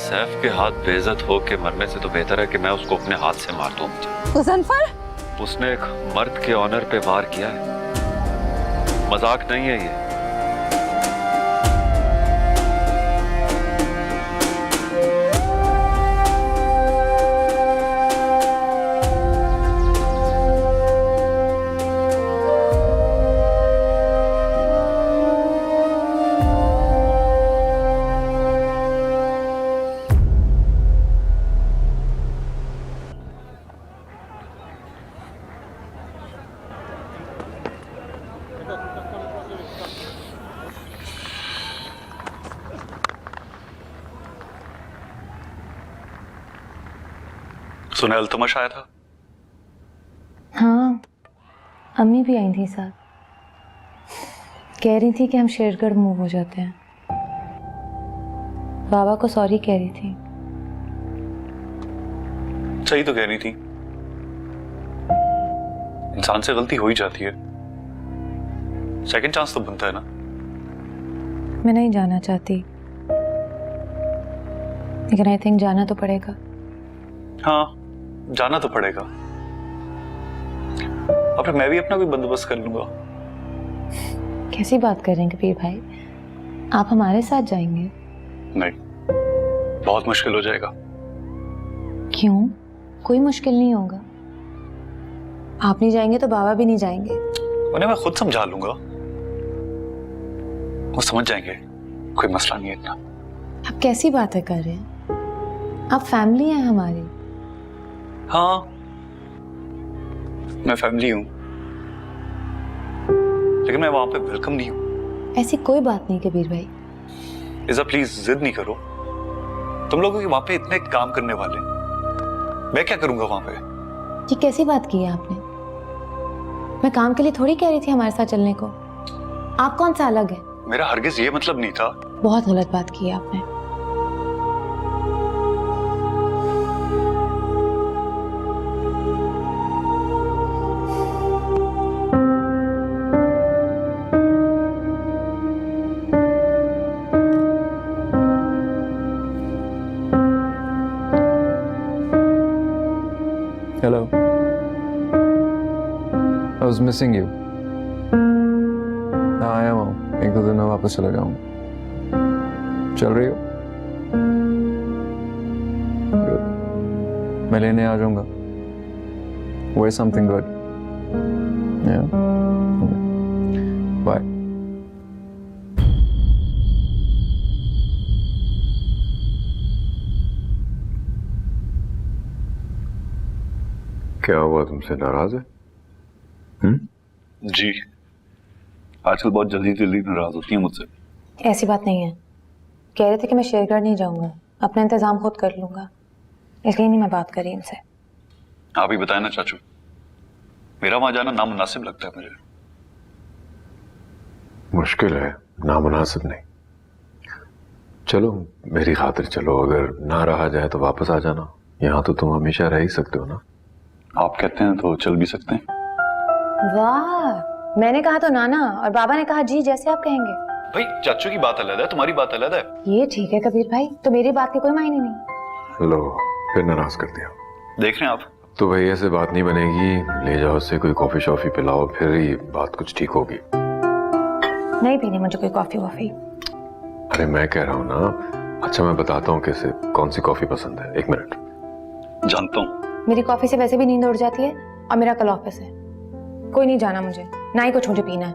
सैफ के हाथ बेइज्जत हो के मरने से तो बेहतर है कि मैं उसको अपने हाथ से मार दूं। गजनफर, उसने एक मर्द के ऑनर पे वार किया है। मजाक नहीं है ये। सुने अल्तमश आया था? हाँ, अम्मी भी आई थी साथ। कह रही थी कि हम शेरगढ़ मूव हो जाते हैं। बाबा को सॉरी कह रही थी। सही तो कह रही थी। इंसान से गलती हो ही जाती है, सेकंड चांस तो बनता है ना। मैं नहीं जाना चाहती, लेकिन आई थिंक जाना तो पड़ेगा। हाँ, जाना तो पड़ेगा। अब मैं भी अपना कोई बंदोबस्त कर लूंगा। कैसी बात कर रहे हैं कबीर भाई? आप हमारे साथ जाएंगे? नहीं, बहुत मुश्किल हो जाएगा। क्यों? कोई मुश्किल नहीं होगा। आप नहीं जाएंगे तो बाबा भी नहीं जाएंगे। उन्हें मैं खुद समझा लूंगा, वो समझ जाएंगे। कोई मसला नहीं है इतना। आप कैसी बातें कर रहे हैं? आप फैमिली हैं हमारी। हाँ, मैं फैमिली हूं, लेकिन मैं वहां पे वेलकम नहीं हूं। ऐसी कोई बात नहीं कबीर भाई। इज़ा प्लीज जिद नहीं करो। तुम लोगों के वहां पे इतने काम करने वाले, मैं क्या करूंगा वहां पे? ये कैसी बात की है आपने? मैं काम के लिए थोड़ी कह रही थी हमारे साथ चलने को। आप कौन सा अलग है? मेरा हरगिज ये मतलब नहीं था। बहुत गलत बात की है आपने। Hello. I was missing you. हाँ, आया हूँ। एक दो दिन में वापस चला जाऊंगा। चल रही हो? Good. मैं लेने आ जाऊंगा। Wear something good. Yeah. Okay. Bye. क्या हुआ, तुमसे नाराज है? जी, आजकल बहुत जल्दी जल्दी नाराज होती है मुझसे। ऐसी बात नहीं है। कह रहे थे कि मैं शेरगढ़ नहीं जाऊंगा, अपना इंतजाम खुद कर लूंगा, इसलिए नहीं मैं बात करी इनसे। आप ही बताएं ना चाचू, मेरा वहां जाना नामुनासिब लगता है मुझे। मुश्किल है, नामुनासिब नहीं। चलो मेरी खातिर चलो, अगर ना रहा जाए तो वापस आ जाना। यहाँ तो तुम हमेशा रह ही सकते हो ना। आप कहते हैं तो चल भी सकते हैं। वाह, मैंने कहा तो नाना और बाबा ने कहा जी, जैसे आप कहेंगे। भाई चाचू की बात अलग है, तुम्हारी बात अलग है। ये ठीक है कबीर भाई, तो मेरी बात के कोई मायने नहीं। लो फिर नाराज कर दिया। देख रहे हैं आप? तो भैया से बात नहीं बनेगी, ले जाओ उससे कोई कॉफी शॉफी पिलाओ, फिर ही बात कुछ ठीक होगी। नहीं पीनी मुझे कोई कॉफी वॉफी। अरे मैं कह रहा हूँ ना, अच्छा मैं बताता हूँ कैसे, कौन सी कॉफी पसंद है। एक मिनट। जानता हूँ। मेरी कॉफी से वैसे भी नींद उड़ जाती है और मेरा कल ऑफिस है। कोई नहीं जाना मुझे, ना ही कुछ मुझे पीना है।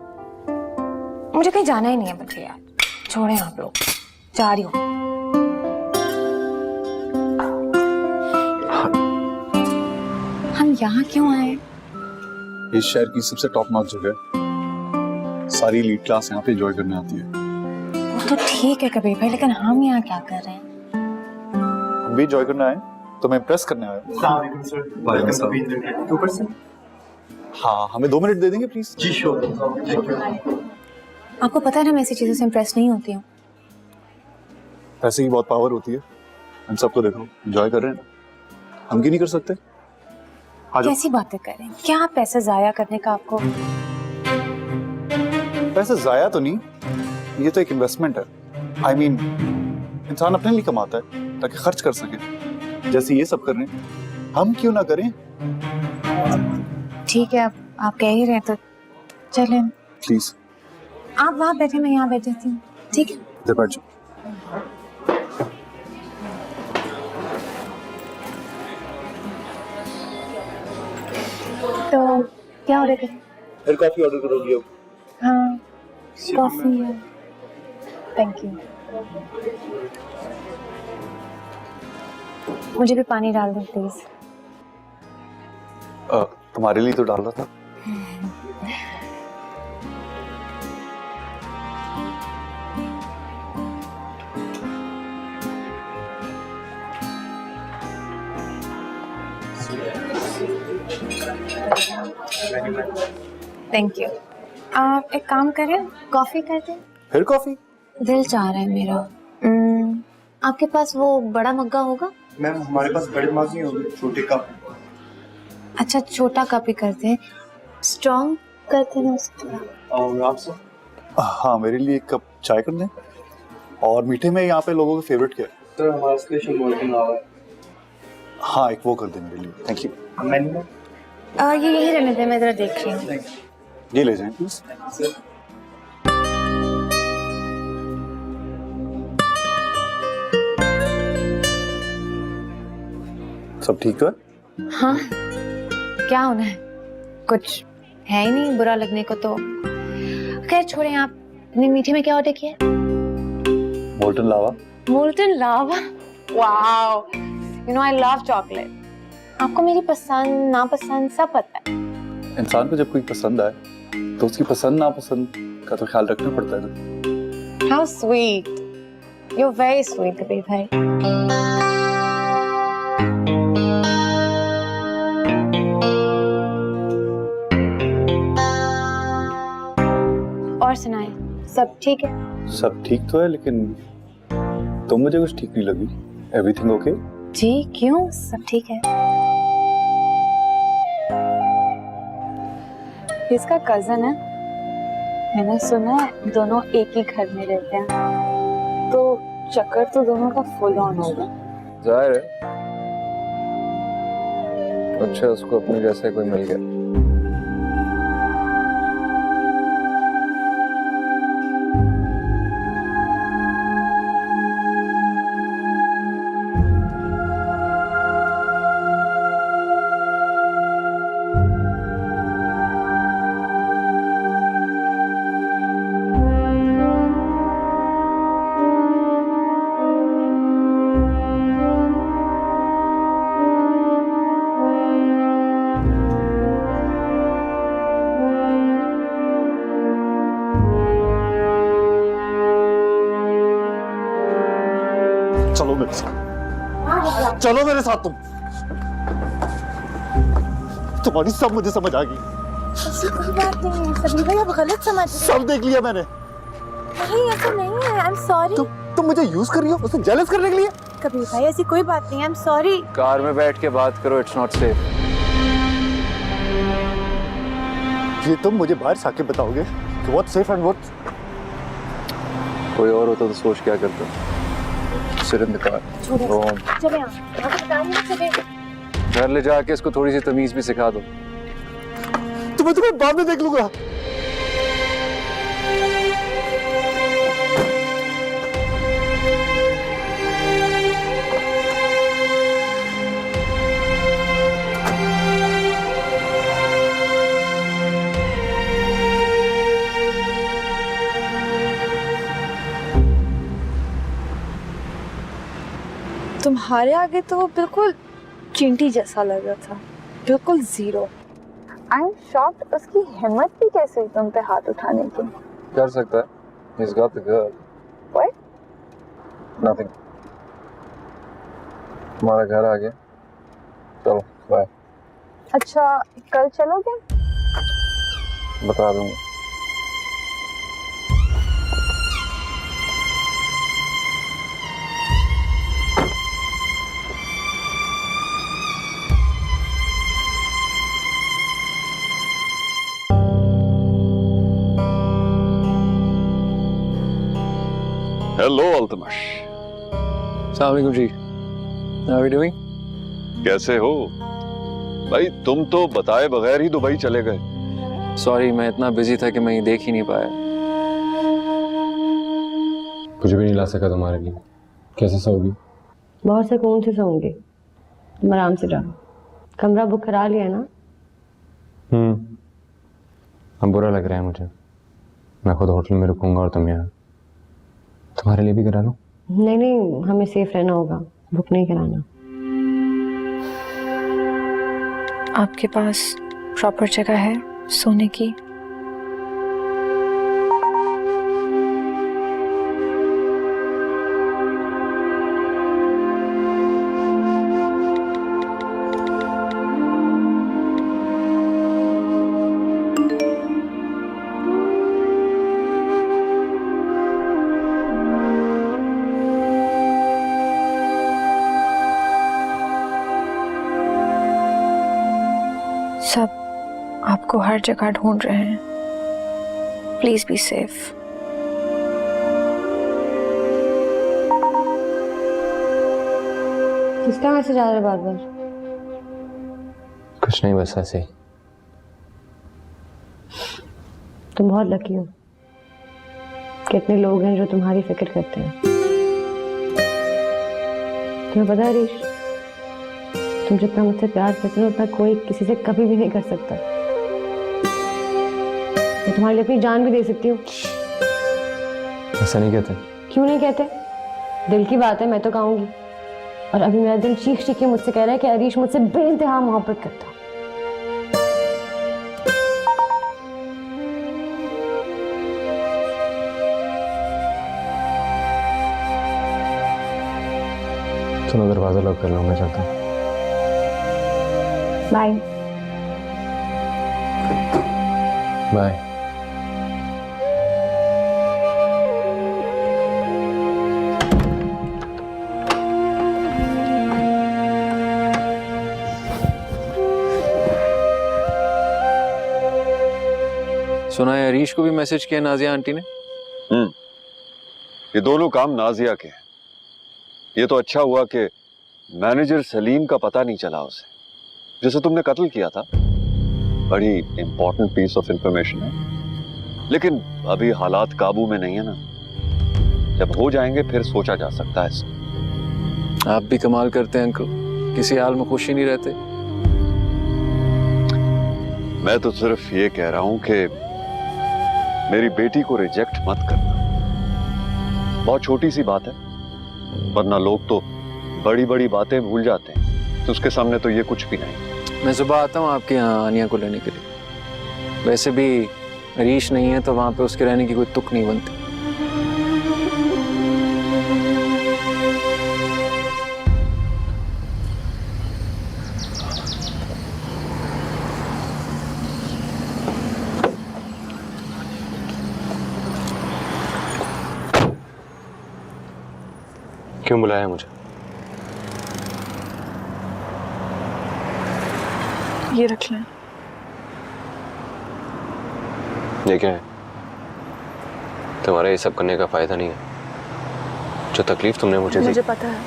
मुझे कहीं जाना ही नहीं है बच्चे यार, छोड़े आप लोग, जा रही हूँ। हम यहाँ क्यों आए? इस शहर की सबसे टॉप नॉच जगह, सारी एलीट क्लास यहाँ पे एंजॉय करने आती है। वो तो ठीक है कबीर भाई, लेकिन हम यहाँ क्या कर रहे हैं? हम भी एंजॉय करने आए, तो मैं इम्प्रेस करने आया। हाँ, हमें 2 मिनट दे देंगे प्लीज? Ji sure. आपको पता है ना मैं ऐसी चीजों से इम्प्रेस नहीं होती हूँ। पैसे की बहुत पावर होती है। हम सबको देखो एंजॉय कर रहे हैं, हम क्यों नहीं कर सकते? कैसी बातें कर रहे हैं? क्या पैसे जाया करने का आपको? पैसे जाया तो नहीं, ये तो एक इन्वेस्टमेंट है। I mean, इंसान अपने लिए कमाता है ताकि खर्च कर सके, जैसे ये सब कर रहे हैं, हम क्यों ना करें? ठीक है, आप कह ही रहे हैं तो चलें। प्लीज आप वहाँ बैठे, मैं यहाँ बैठी थी। ठीक है, इधर बैठ जाओ। तो क्या ऑर्डर करें? फिर कॉफी ऑर्डर करोगी अब? हाँ, कॉफी है। Thank you. मुझे भी पानी डाल दो प्लीज। तुम्हारे लिए तो डाल रहा था। Thank you. आप एक काम करें, कॉफी कर दें। फिर कॉफी? दिल चाह रहा है मेरा। आपके पास वो बड़ा मग्गा होगा? मैम हमारे पास बड़े मग नहीं होंगे, छोटे कप। अच्छा छोटा कप ही करते हैं, स्ट्रॉन्ग करते हैं उसको। और आप सर? हाँ, मेरे लिए 1 कप चाय कर दें। और मीठे में यहाँ पे लोगों के फेवरेट क्या है? सर हमारा स्पेशल मोल्टन लावा है। हाँ, एक वो कर दें मेरे लिए। Thank you. मेन्यू में ये यही रहने दे, मैं जरा देख रही हूँ। ये ले जाएं प्लीज। सब ठीक है? हाँ, क्या होना है, कुछ है ही नहीं बुरा लगने को तो। खैर छोड़ें, आप अपने मीठे में क्या ऑर्डर किया? Molten lava. Molten lava? Wow, you know I love chocolate. आपको मेरी पसंद नापसंद सब पता है। इंसान को जब कोई पसंद आए तो उसकी पसंद नापसंद का तो ख्याल रखना पड़ता है ना। How sweet, you're very sweet Kabir भाई। और सुनाए, सब ठीक है? सब ठीक तो है, लेकिन तुम मुझे कुछ ठीक नहीं लगी। Everything okay? जी क्यों, सब ठीक है। इसका कजन है, मैंने सुना है दोनों एक ही घर में रहते हैं, तो चक्कर तो दोनों का फुल ऑन होगा। जाहिर है, अच्छा उसको अपने जैसे कोई मिल गया। चलो मेरे साथ, चलो मेरे साथ। तुम्हारी सब मुझे समझ आ गई। ऐसी कोई बात नहीं है सभी भाई, आप गलत समझ रहे हैं। सब देख लिया मैंने। नहीं ऐसा नहीं है, आई एम सॉरी। तुम मुझे यूज कर रही हो उसे जेलस करने के लिए? कबीर भाई ऐसी कोई बात नहीं है, आई एम सॉरी। कार में बैठ के बात करो, इट्स नॉट सेफ। ये तुम मुझे बाहर से आके बताओगे कि व्हाट सेफ एंड व्हाट कोई और होता तो सोच क्या करता। सिर इन द कार। चले घर ले जाके इसको थोड़ी सी तमीज भी सिखा दो। तुम्हें बाद में देख लूंगा। तुम्हारे आगे तो वो बिल्कुल चिंटी जैसा लग रहा था, बिल्कुल जीरो। आई एम शॉक्ड, उसकी हिम्मत भी कैसे हुई तुम पे हाथ उठाने की? कर सकता है। He's got the girl. What? Nothing. तुम्हारा घर आ गया। चलो बाय। अच्छा कल चलोगे? बता दूंगा। हेलो अल्तमश। अस्सलाम वालेकुम जी। How are you doing? कैसे हो भाई? तुम तो बताए बगैर ही दुबई चले गए। सॉरी, मैं इतना बिजी था कि मैं ये देख ही नहीं पाया। कुछ भी नहीं ला सका तुम्हारे लिए। कैसे सोओगी? बहुत सुकून से सोऊंगी। तुम आराम से जाओ। कमरा बुक करा लिया ना? अब बुरा लग रहा है मुझे। मैं खुद होटल में रुकूंगा और तुम यहाँ। तुम्हारे लिए भी करा लो? नहीं नहीं, हमें सेफ रहना होगा, बुक नहीं कराना। आपके पास प्रॉपर जगह है सोने की? सब आपको हर जगह ढूंढ रहे हैं। Please be safe. किसका मैसेज आ रहा है बार बार? कुछ नहीं, बस ऐसे ही। तुम बहुत लकी हो। कितने लोग हैं जो तुम्हारी फिक्र करते हैं। तुम्हें पता है रीश, तुम जितना मुझसे प्यार करते हो उतना कोई किसी से कभी भी नहीं कर सकता। मैं तुम्हारे लिए अपनी जान भी दे सकती हूँ। ऐसा नहीं कहते। क्यों नहीं कहते? दिल की बात है, मैं तो कहूंगी। और अभी मेरा दिल चीख चीख के मुझसे कह रहा है कि अरीश मुझसे बेइंतहा मोहब्बत करता। सुनो, दरवाजा लॉक कर लो, मैं चलता हूँ। Bye bye. सुना है अरीश को भी मैसेज किया नाजिया आंटी ने? ये दोनों काम नाजिया के हैं। ये तो अच्छा हुआ कि मैनेजर सलीम का पता नहीं चला उसे, जिसे तुमने कत्ल किया था। बड़ी इंपॉर्टेंट पीस ऑफ इंफॉर्मेशन है, लेकिन अभी हालात काबू में नहीं है ना। जब हो जाएंगे फिर सोचा जा सकता है इसको। आप भी कमाल करते हैं अंकल, किसी हाल में खुश ही नहीं रहते। मैं तो सिर्फ ये कह रहा हूं कि मेरी बेटी को रिजेक्ट मत करना। बहुत छोटी सी बात है, वरना लोग तो बड़ी बड़ी बातें भूल जाते हैं। तो उसके सामने तो ये कुछ भी नहीं। मैं सुबह आता हूँ आपके यहाँ आनिया को लेने के लिए। वैसे भी अरीश नहीं है तो वहां पे उसके रहने की कोई तुक नहीं बनती। क्यों बुलाया मुझे? ये रख लें। ये क्या है? तुम्हारा ये सब करने का फायदा नहीं है। जो तकलीफ तुमने मुझे दी। मुझे पता है,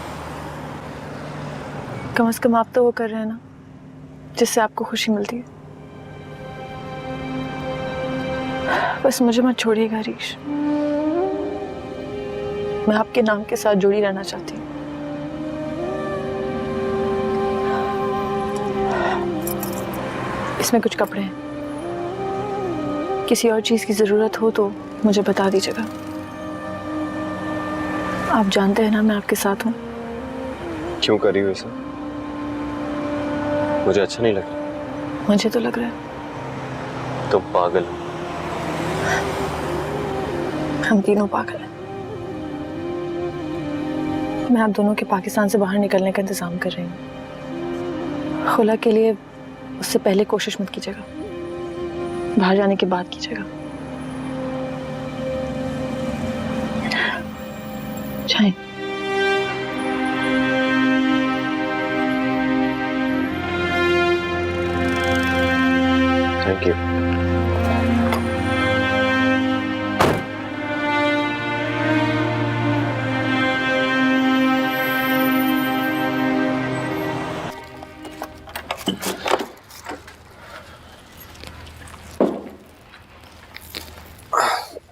कम से कम आप तो वो कर रहे हैं ना जिससे आपको खुशी मिलती है। बस मुझे मत छोड़िएगा हरीश, मैं आपके नाम के साथ जुड़ी रहना चाहती हूँ। इसमें कुछ कपड़े हैं, किसी और चीज की जरूरत हो तो मुझे बता दीजिएगा। आप जानते हैं ना मैं आपके साथ हूँ। क्यों कर रही हो ऐसा? मुझे अच्छा नहीं लग रहा। मुझे तो लग रहा है। तुम पागल हो। हम तीनों पागल हैं। मैं आप दोनों के पाकिस्तान से बाहर निकलने का इंतजाम कर रही हूँ। खुला के लिए उससे पहले कोशिश मत कीजिएगा, बाहर जाने के बाद कीजिएगा। चाहे थैंक यू।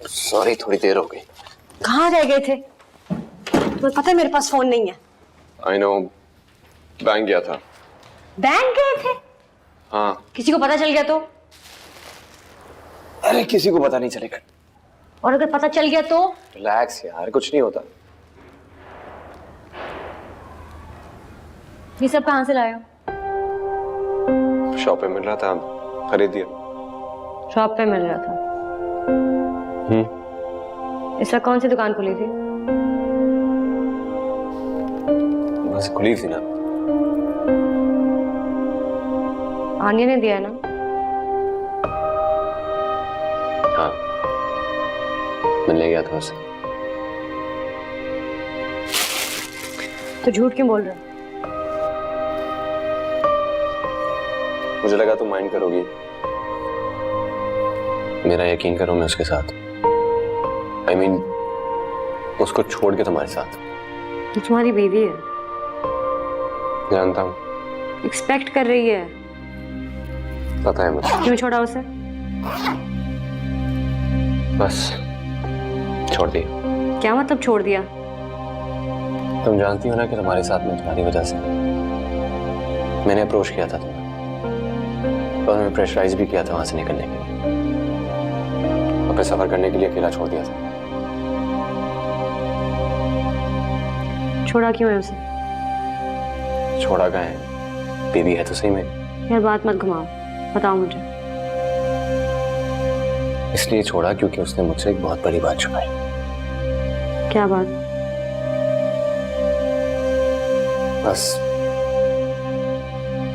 सॉरी, थोड़ी देर हो गई। कहाँ रह गए थे? तुम्हें पता है मेरे पास फोन नहीं है। आई नो, बैंक गया था। बैंक गए थे? हाँ। किसी को पता चल गया तो? अरे किसी को पता नहीं चलेगा। और अगर पता चल गया तो? रिलैक्स यार, कुछ नहीं होता। ये सब कहाँ से लाए हो? शॉप पे मिल रहा था, खरीद दिया। शॉप पे मिल रहा था? इस वक्त कौन सी दुकान खुली थी? बस खुली थी ना। आनिया ने दिया है ना? हाँ, मिलने गया था उसे। तो झूठ क्यों बोल रहे हो? मुझे लगा तुम माइंड करोगी। मेरा यकीन करो, मैं उसके साथ। I mean, उसको छोड़ के तुम्हारे साथ। ये तुम्हारी बीवी है। जानता हूँ। एक्सपेक्ट कर रही है। पता है मुझे। क्यों छोड़ा उसे? बस छोड़ दिया। क्या मतलब छोड़ दिया? तुम जानती हो ना कि तुम्हारे साथ में तुम्हारी वजह से मैंने अप्रोच किया था तुम्हें, और मैं प्रेशराइज भी किया था वहां से निकलने के लिए, और फिर सफर करने के लिए अकेला छोड़ दिया था। छोड़ा क्यों है उसे? छोड़ा कहाँ है, बीवी है तो सही मेरी। यार बात मत घुमाओ, बताओ मुझे। इसलिए छोड़ा क्योंकि उसने मुझसे एक बहुत बड़ी बात छुपाई। क्या बात? बस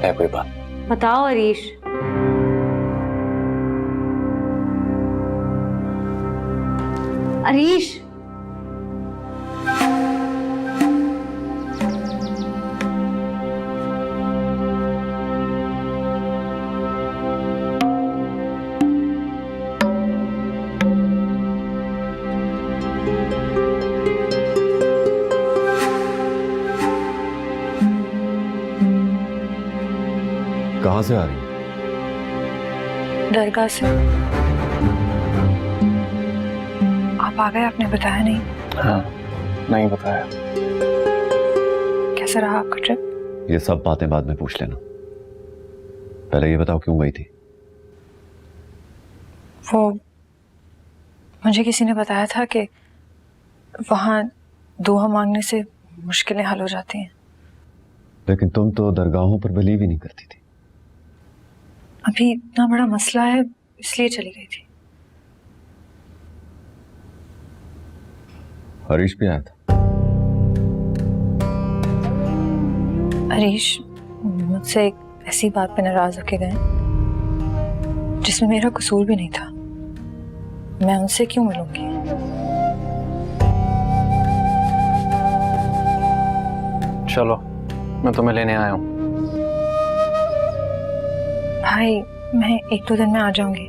है कोई बात। बताओ हरीश। हरीश, कहां से आ रही? दरगाह से। आप आ गए, आपने बताया नहीं। हाँ, नहीं बताया। कैसा रहा आपका ट्रिप? ये सब बातें बाद में पूछ लेना, पहले ये बताओ क्यों गई थी? वो मुझे किसी ने बताया था कि वहां दुआ मांगने से मुश्किलें हल हो जाती हैं। लेकिन तुम तो दरगाहों पर बिलीव ही नहीं करती थी। अभी इतना बड़ा मसला है इसलिए चली गई थी। हरीश भी आया था। हरीश मुझसे एक ऐसी बात पे नाराज होके गए जिसमें मेरा कसूर भी नहीं था। मैं उनसे क्यों मिलूंगी? चलो, मैं तुम्हें लेने आया हूँ। भाई, मैं 1-2 दिन में आ जाऊंगी।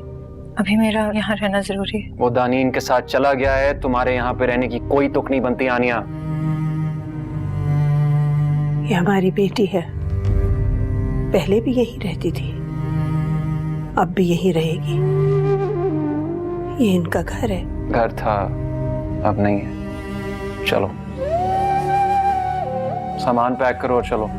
अभी मेरा यहाँ रहना जरूरी है। वो दानीन के साथ चला गया है, तुम्हारे यहाँ पे रहने की कोई तुक नहीं बनती आनिया। ये हमारी बेटी है, पहले भी यही रहती थी, अब भी यही रहेगी। ये इनका घर है। घर था, अब नहीं है। चलो सामान पैक करो और चलो।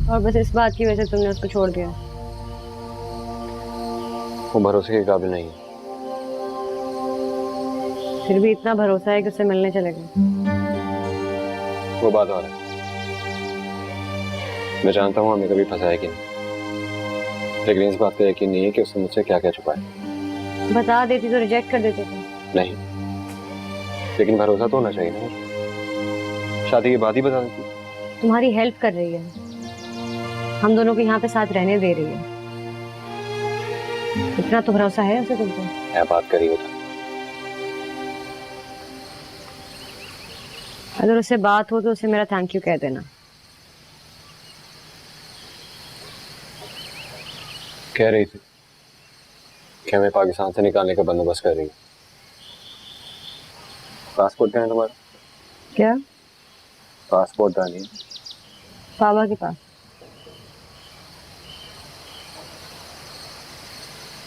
और बस इस बात की वजह से तुमने उसको छोड़ दिया। वो भरोसे के काबिल नहीं है। फिर भी इतना भरोसा है कि उससे मिलने चले गए। वो बात और है। मैं जानता हूँ हमें कभी फंसाया कि नहीं, लेकिन इस बात का यकीन नहीं है कि उसने मुझसे क्या क्या छुपाया। बता देती तो रिजेक्ट कर देते थे। नहीं, लेकिन भरोसा तो होना चाहिए ना। शादी के बाद ही बता देती। तुम्हारी हेल्प कर रही है, हम दोनों को यहाँ पे साथ रहने दे रही है, इतना तो भरोसा है उसे तुमको। क्या बात करी होता। अगर उससे बात हो तो उसे मेरा थैंक यू कह देना। कह रही थी कि हमें पाकिस्तान से निकालने का बंदोबस्त कर रही है। पासपोर्ट कहाँ है तुम्हारा? क्या पासपोर्ट कहाँ नहीं? बाबा के पास।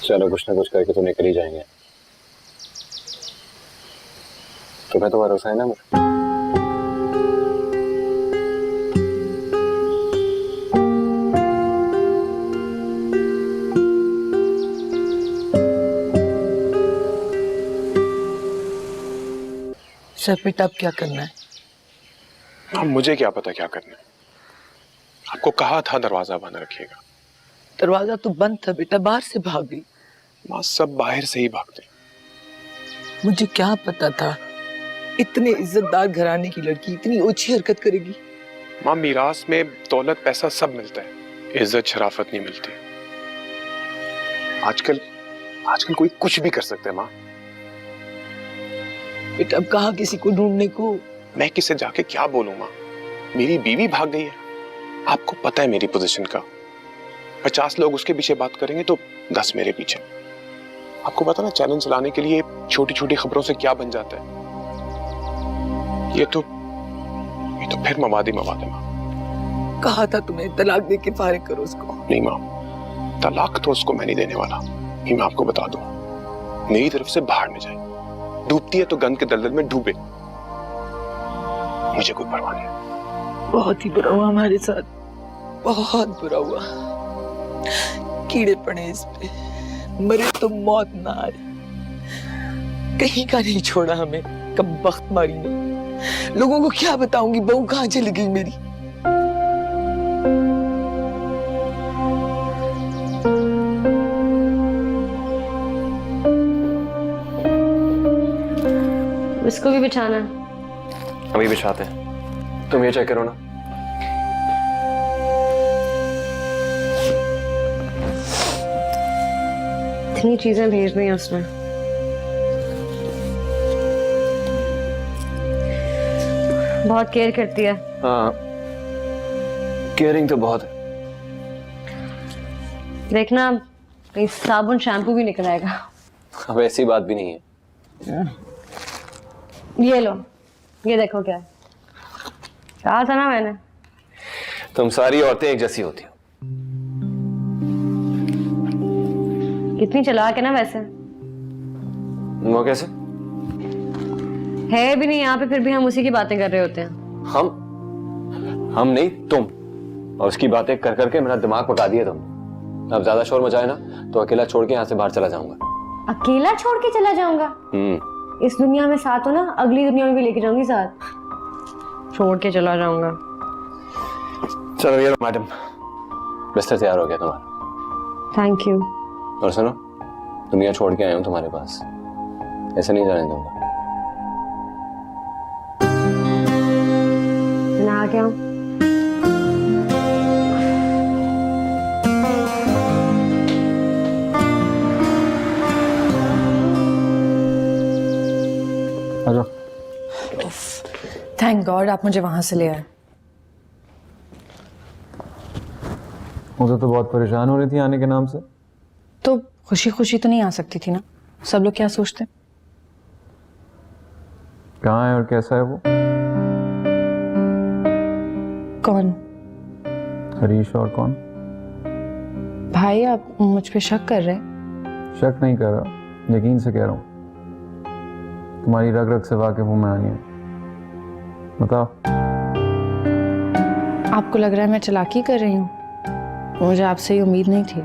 चलो कुछ ना कुछ करके तो निकल ही जाएंगे। तुम्हें तो भरोसा है ना मुझे? सर बेटा अब क्या करना है? अब मुझे क्या पता क्या करना है। आपको कहा था दरवाजा बंद रखिएगा। दरवाजा तो बंद था बेटा, बाहर से भाग गई। माँ सब बाहर से ही भागते। मुझे क्या पता था इतने इज्जतदार घराने की लड़की इतनी ओछी हरकत करेगी। माँ मीरास में दौलत पैसा सब मिलता है, इज्जत शराफत नहीं मिलती। आजकल कोई कुछ भी कर सकता है माँ। बेटा अब कहाँ किसी को ढूंढने को? मैं किसे जाके क्या बोलूं माँ? मेरी बीवी भाग गई है। आपको पता है मेरी पोजीशन का। 50 लोग उसके पीछे बात करेंगे तो 10 मेरे पीछे। आपको पता ना चैलेंज चलाने के लिए छोटी छोटी खबरों से क्या बन जाता है। ये तो फिर मवादी मवाद है माँ। कहा था तुम्हें तलाक दे के फारिग करो उसको। नहीं माँ, तलाक तो उसको मैं नहीं देने वाला। ये मैं आपको बता दूं, मेरी तरफ से बाहर में जाए, डूबती है तो गंद के दलदल में डूबे, मुझे कोई परवाह नहीं। बहुत ही बुरा हुआ हमारे साथ, बहुत बुरा हुआ। कीड़े पड़े इस पे, मरे तो मौत ना आए। कहीं का नहीं छोड़ा हमें कब बख्त मारी ने। लोगों को क्या बताऊंगी बहू कहाँ चली गई मेरी। इसको भी बिछाना है। अभी बिछाते हैं, तुम ये चेक करो ना। इतनी चीजें भेज दी हैं उसने। बहुत केयर करती है। हाँ, केयरिंग तो बहुत है। देखना कहीं साबुन शैम्पू भी निकल आएगा। अब ऐसी बात भी नहीं है। ये लो, ये देखो क्या है। कहा था ना मैंने। तुम सारी औरतें एक जैसी होती हो। कितनी चालाक है ना वैसे। वो कैसे? है भी नहीं यहाँ पे, फिर भी हम उसी की बातें कर रहे होते हैं। हम नहीं, तुम। और उसकी बातें कर करके मेरा दिमाग पका दिया तुम। अब ज्यादा शोर मचाए ना तो अकेला छोड़ के यहाँ से बाहर चला जाऊंगा। अकेला छोड़ के चला जाऊंगा? इस दुनिया में साथ हो ना, अगली दुनिया में भी लेके जाऊंगी साथ। छोड़ के चला जाऊंगा। चलो ये लो मैडम, बिस्तर तैयार हो गया तुम्हारा। Thank you. और सुनो, दुनिया छोड़ के आया हूँ तुम्हारे पास, ऐसे नहीं जाने दूंगा। मैं आ गया हूँ। थैंक गॉड आप मुझे वहां से ले आए। मुझे तो बहुत परेशान हो रही थी आने के नाम से। तो खुशी खुशी तो नहीं आ सकती थी ना, सब लोग क्या सोचते। कहाँ है और कैसा है वो? कौन? हरीश और कौन? भाई आप मुझ पे शक कर रहे हैं? शक नहीं कर रहा, यकीन से कह रहा हूँ। तुम्हारी रग रग से वाकिफ हूँ मैं आनिया। बताओ। आपको लग रहा है मैं चालाकी कर रही हूँ? मुझे आपसे ये उम्मीद नहीं थी।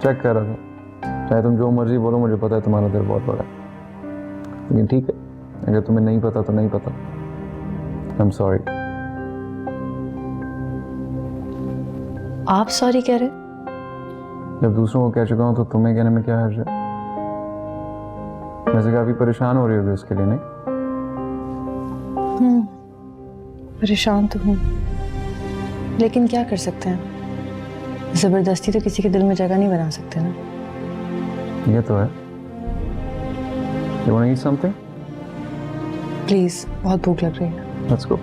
चेक कर रहा था। चाहे तुम जो मर्जी बोलो, मुझे पता है तुम्हारा दिल बहुत बड़ा है। लेकिन ठीक है, अगर तुम्हें नहीं पता तो नहीं पता। I am sorry. आप सॉरी कह रहे? जब दूसरों को कह चुका हूँ तो तुम्हें कहने में क्या हर्ज है? वैसे काफी परेशान हो रही होगी उसके लिए, नहीं? परेशान तो हूँ, लेकिन क्या कर सकते हैं, जबरदस्ती तो किसी के दिल में जगह नहीं बना सकते ना। ये तो है। You want to eat something? Please, बहुत भूख लग रही है। Let's go.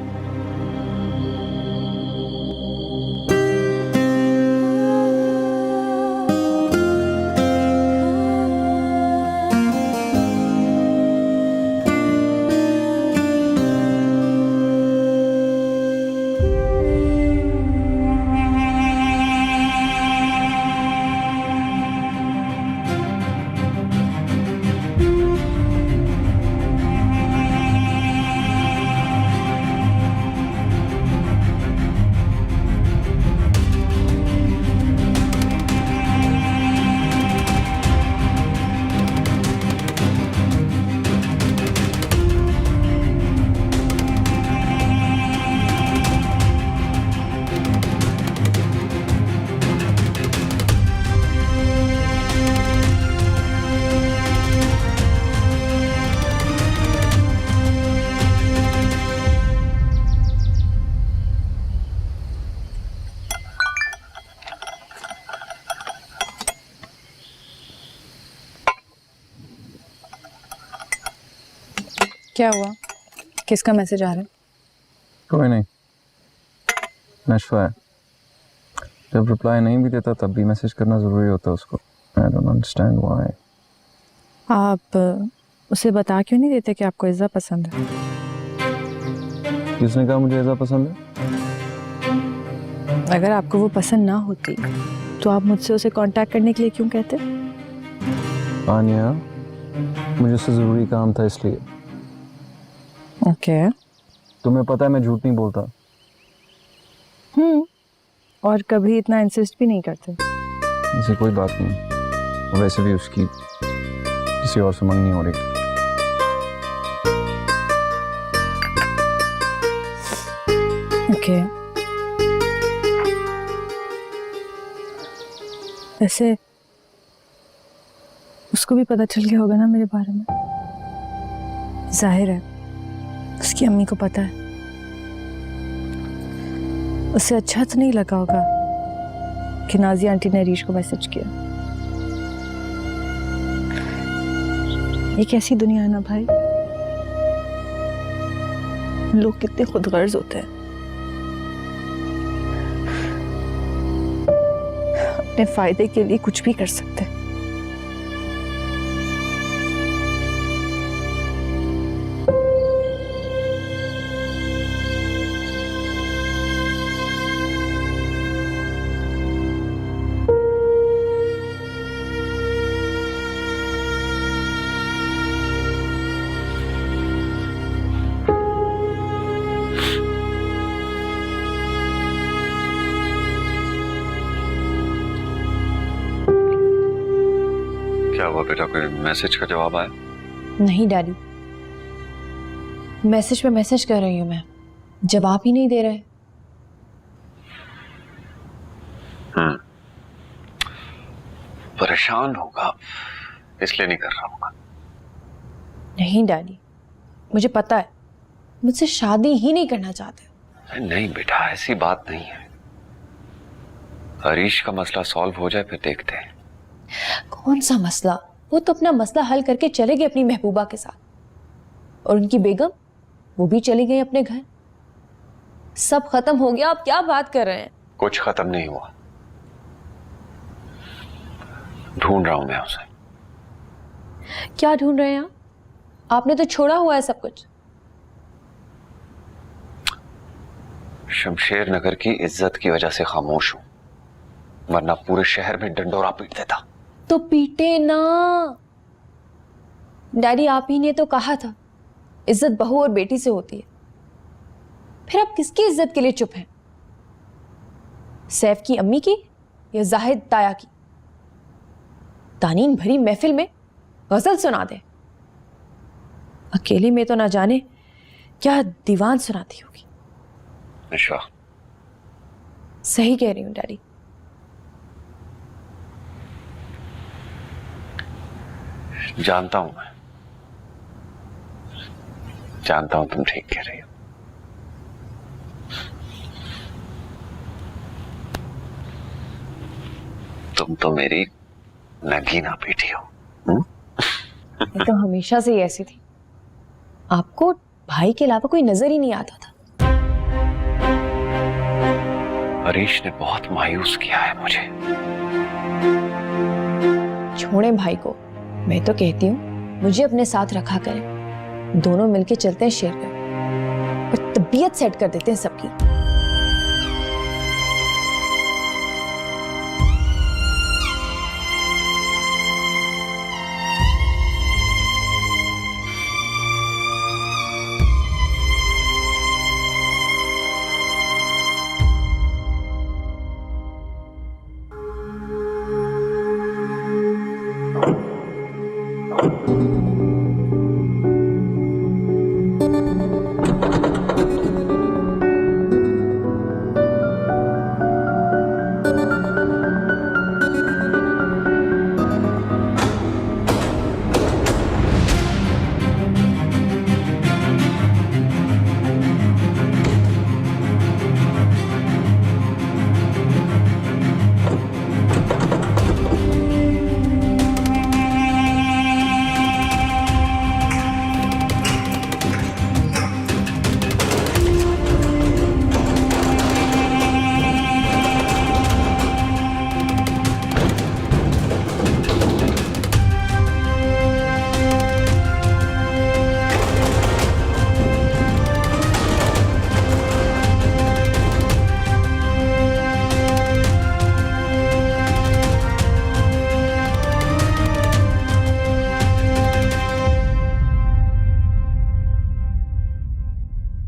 क्या हुआ? किसका मैसेज आ रहा है? कोई नहीं, नशवा है। जब रिप्लाई नहीं भी देता तब भी मैसेज करना जरूरी होता है उसको। I don't understand why. आप उसे बता क्यों नहीं देते कि आपको इज़्ज़ा पसंद है? किसने कहा मुझे इज़्ज़ा पसंद है? अगर आपको वो पसंद ना होती तो आप मुझसे उसे कांटेक्ट करने के लिए क्यों कहते? आनिया, मुझे उससे जरूरी काम था इसलिए। ओके। तुम्हें पता है मैं झूठ नहीं बोलता। और कभी इतना इंसिस्ट भी नहीं करते। ऐसी कोई बात नहीं। और वैसे भी उसकी किसी और से मंगनी हो रही। ओके। वैसे उसको भी पता चल गया होगा ना मेरे बारे में। जाहिर है उसकी अम्मी को पता है। उसे अच्छा तो नहीं लगा होगा कि नाज़िया आंटी ने हरीश को मैसेज किया। एक ऐसी दुनिया है ना भाई, लोग कितने खुदगर्ज होते हैं, अपने फायदे के लिए कुछ भी कर सकते हैं। हुआ बेटा, कोई मैसेज का जवाब आया? नहीं डैडी, मैसेज पे मैसेज कर रही हूँ मैं, जवाब ही नहीं दे रहे। परेशान होगा इसलिए नहीं कर रहा होगा। नहीं डैडी, मुझे पता है, मुझसे शादी ही नहीं करना चाहते। नहीं बेटा, ऐसी बात नहीं है। हरीश का मसला सॉल्व हो जाए फिर देखते हैं। कौन सा मसला? वो तो अपना मसला हल करके चले गए अपनी महबूबा के साथ, और उनकी बेगम वो भी चली गई अपने घर। सब खत्म हो गया, आप क्या बात कर रहे हैं? कुछ खत्म नहीं हुआ, ढूंढ रहा हूं मैं उसे। क्या ढूंढ रहे हैं आप? आपने तो छोड़ा हुआ है सब कुछ। शमशेर नगर की इज्जत की वजह से खामोश हूं, वरना पूरे शहर में डंडोरा पीट देता। तो पीटे ना डैडी, आप ही ने तो कहा था इज्जत बहू और बेटी से होती है। फिर आप किसकी इज्जत के लिए चुप हैं? सैफ की अम्मी की या जाहिद ताया की? तानीन भरी महफिल में गजल सुना दे, अकेली में तो ना जाने क्या दीवान सुनाती होगी। अच्छा, सही कह रही हूं डैडी। जानता हूं मैं, जानता हूं तुम ठीक कह रही हो। तुम तो मेरी नगीना बेटी हो। मैं तो हमेशा से ही ऐसी थी, आपको भाई के अलावा कोई नजर ही नहीं आता था। हरीश ने बहुत मायूस किया है मुझे। छोड़े भाई को, मैं तो कहती हूँ मुझे अपने साथ रखा करें, दोनों मिलके चलते हैं शेर कर और तबीयत सेट कर देते हैं सबकी।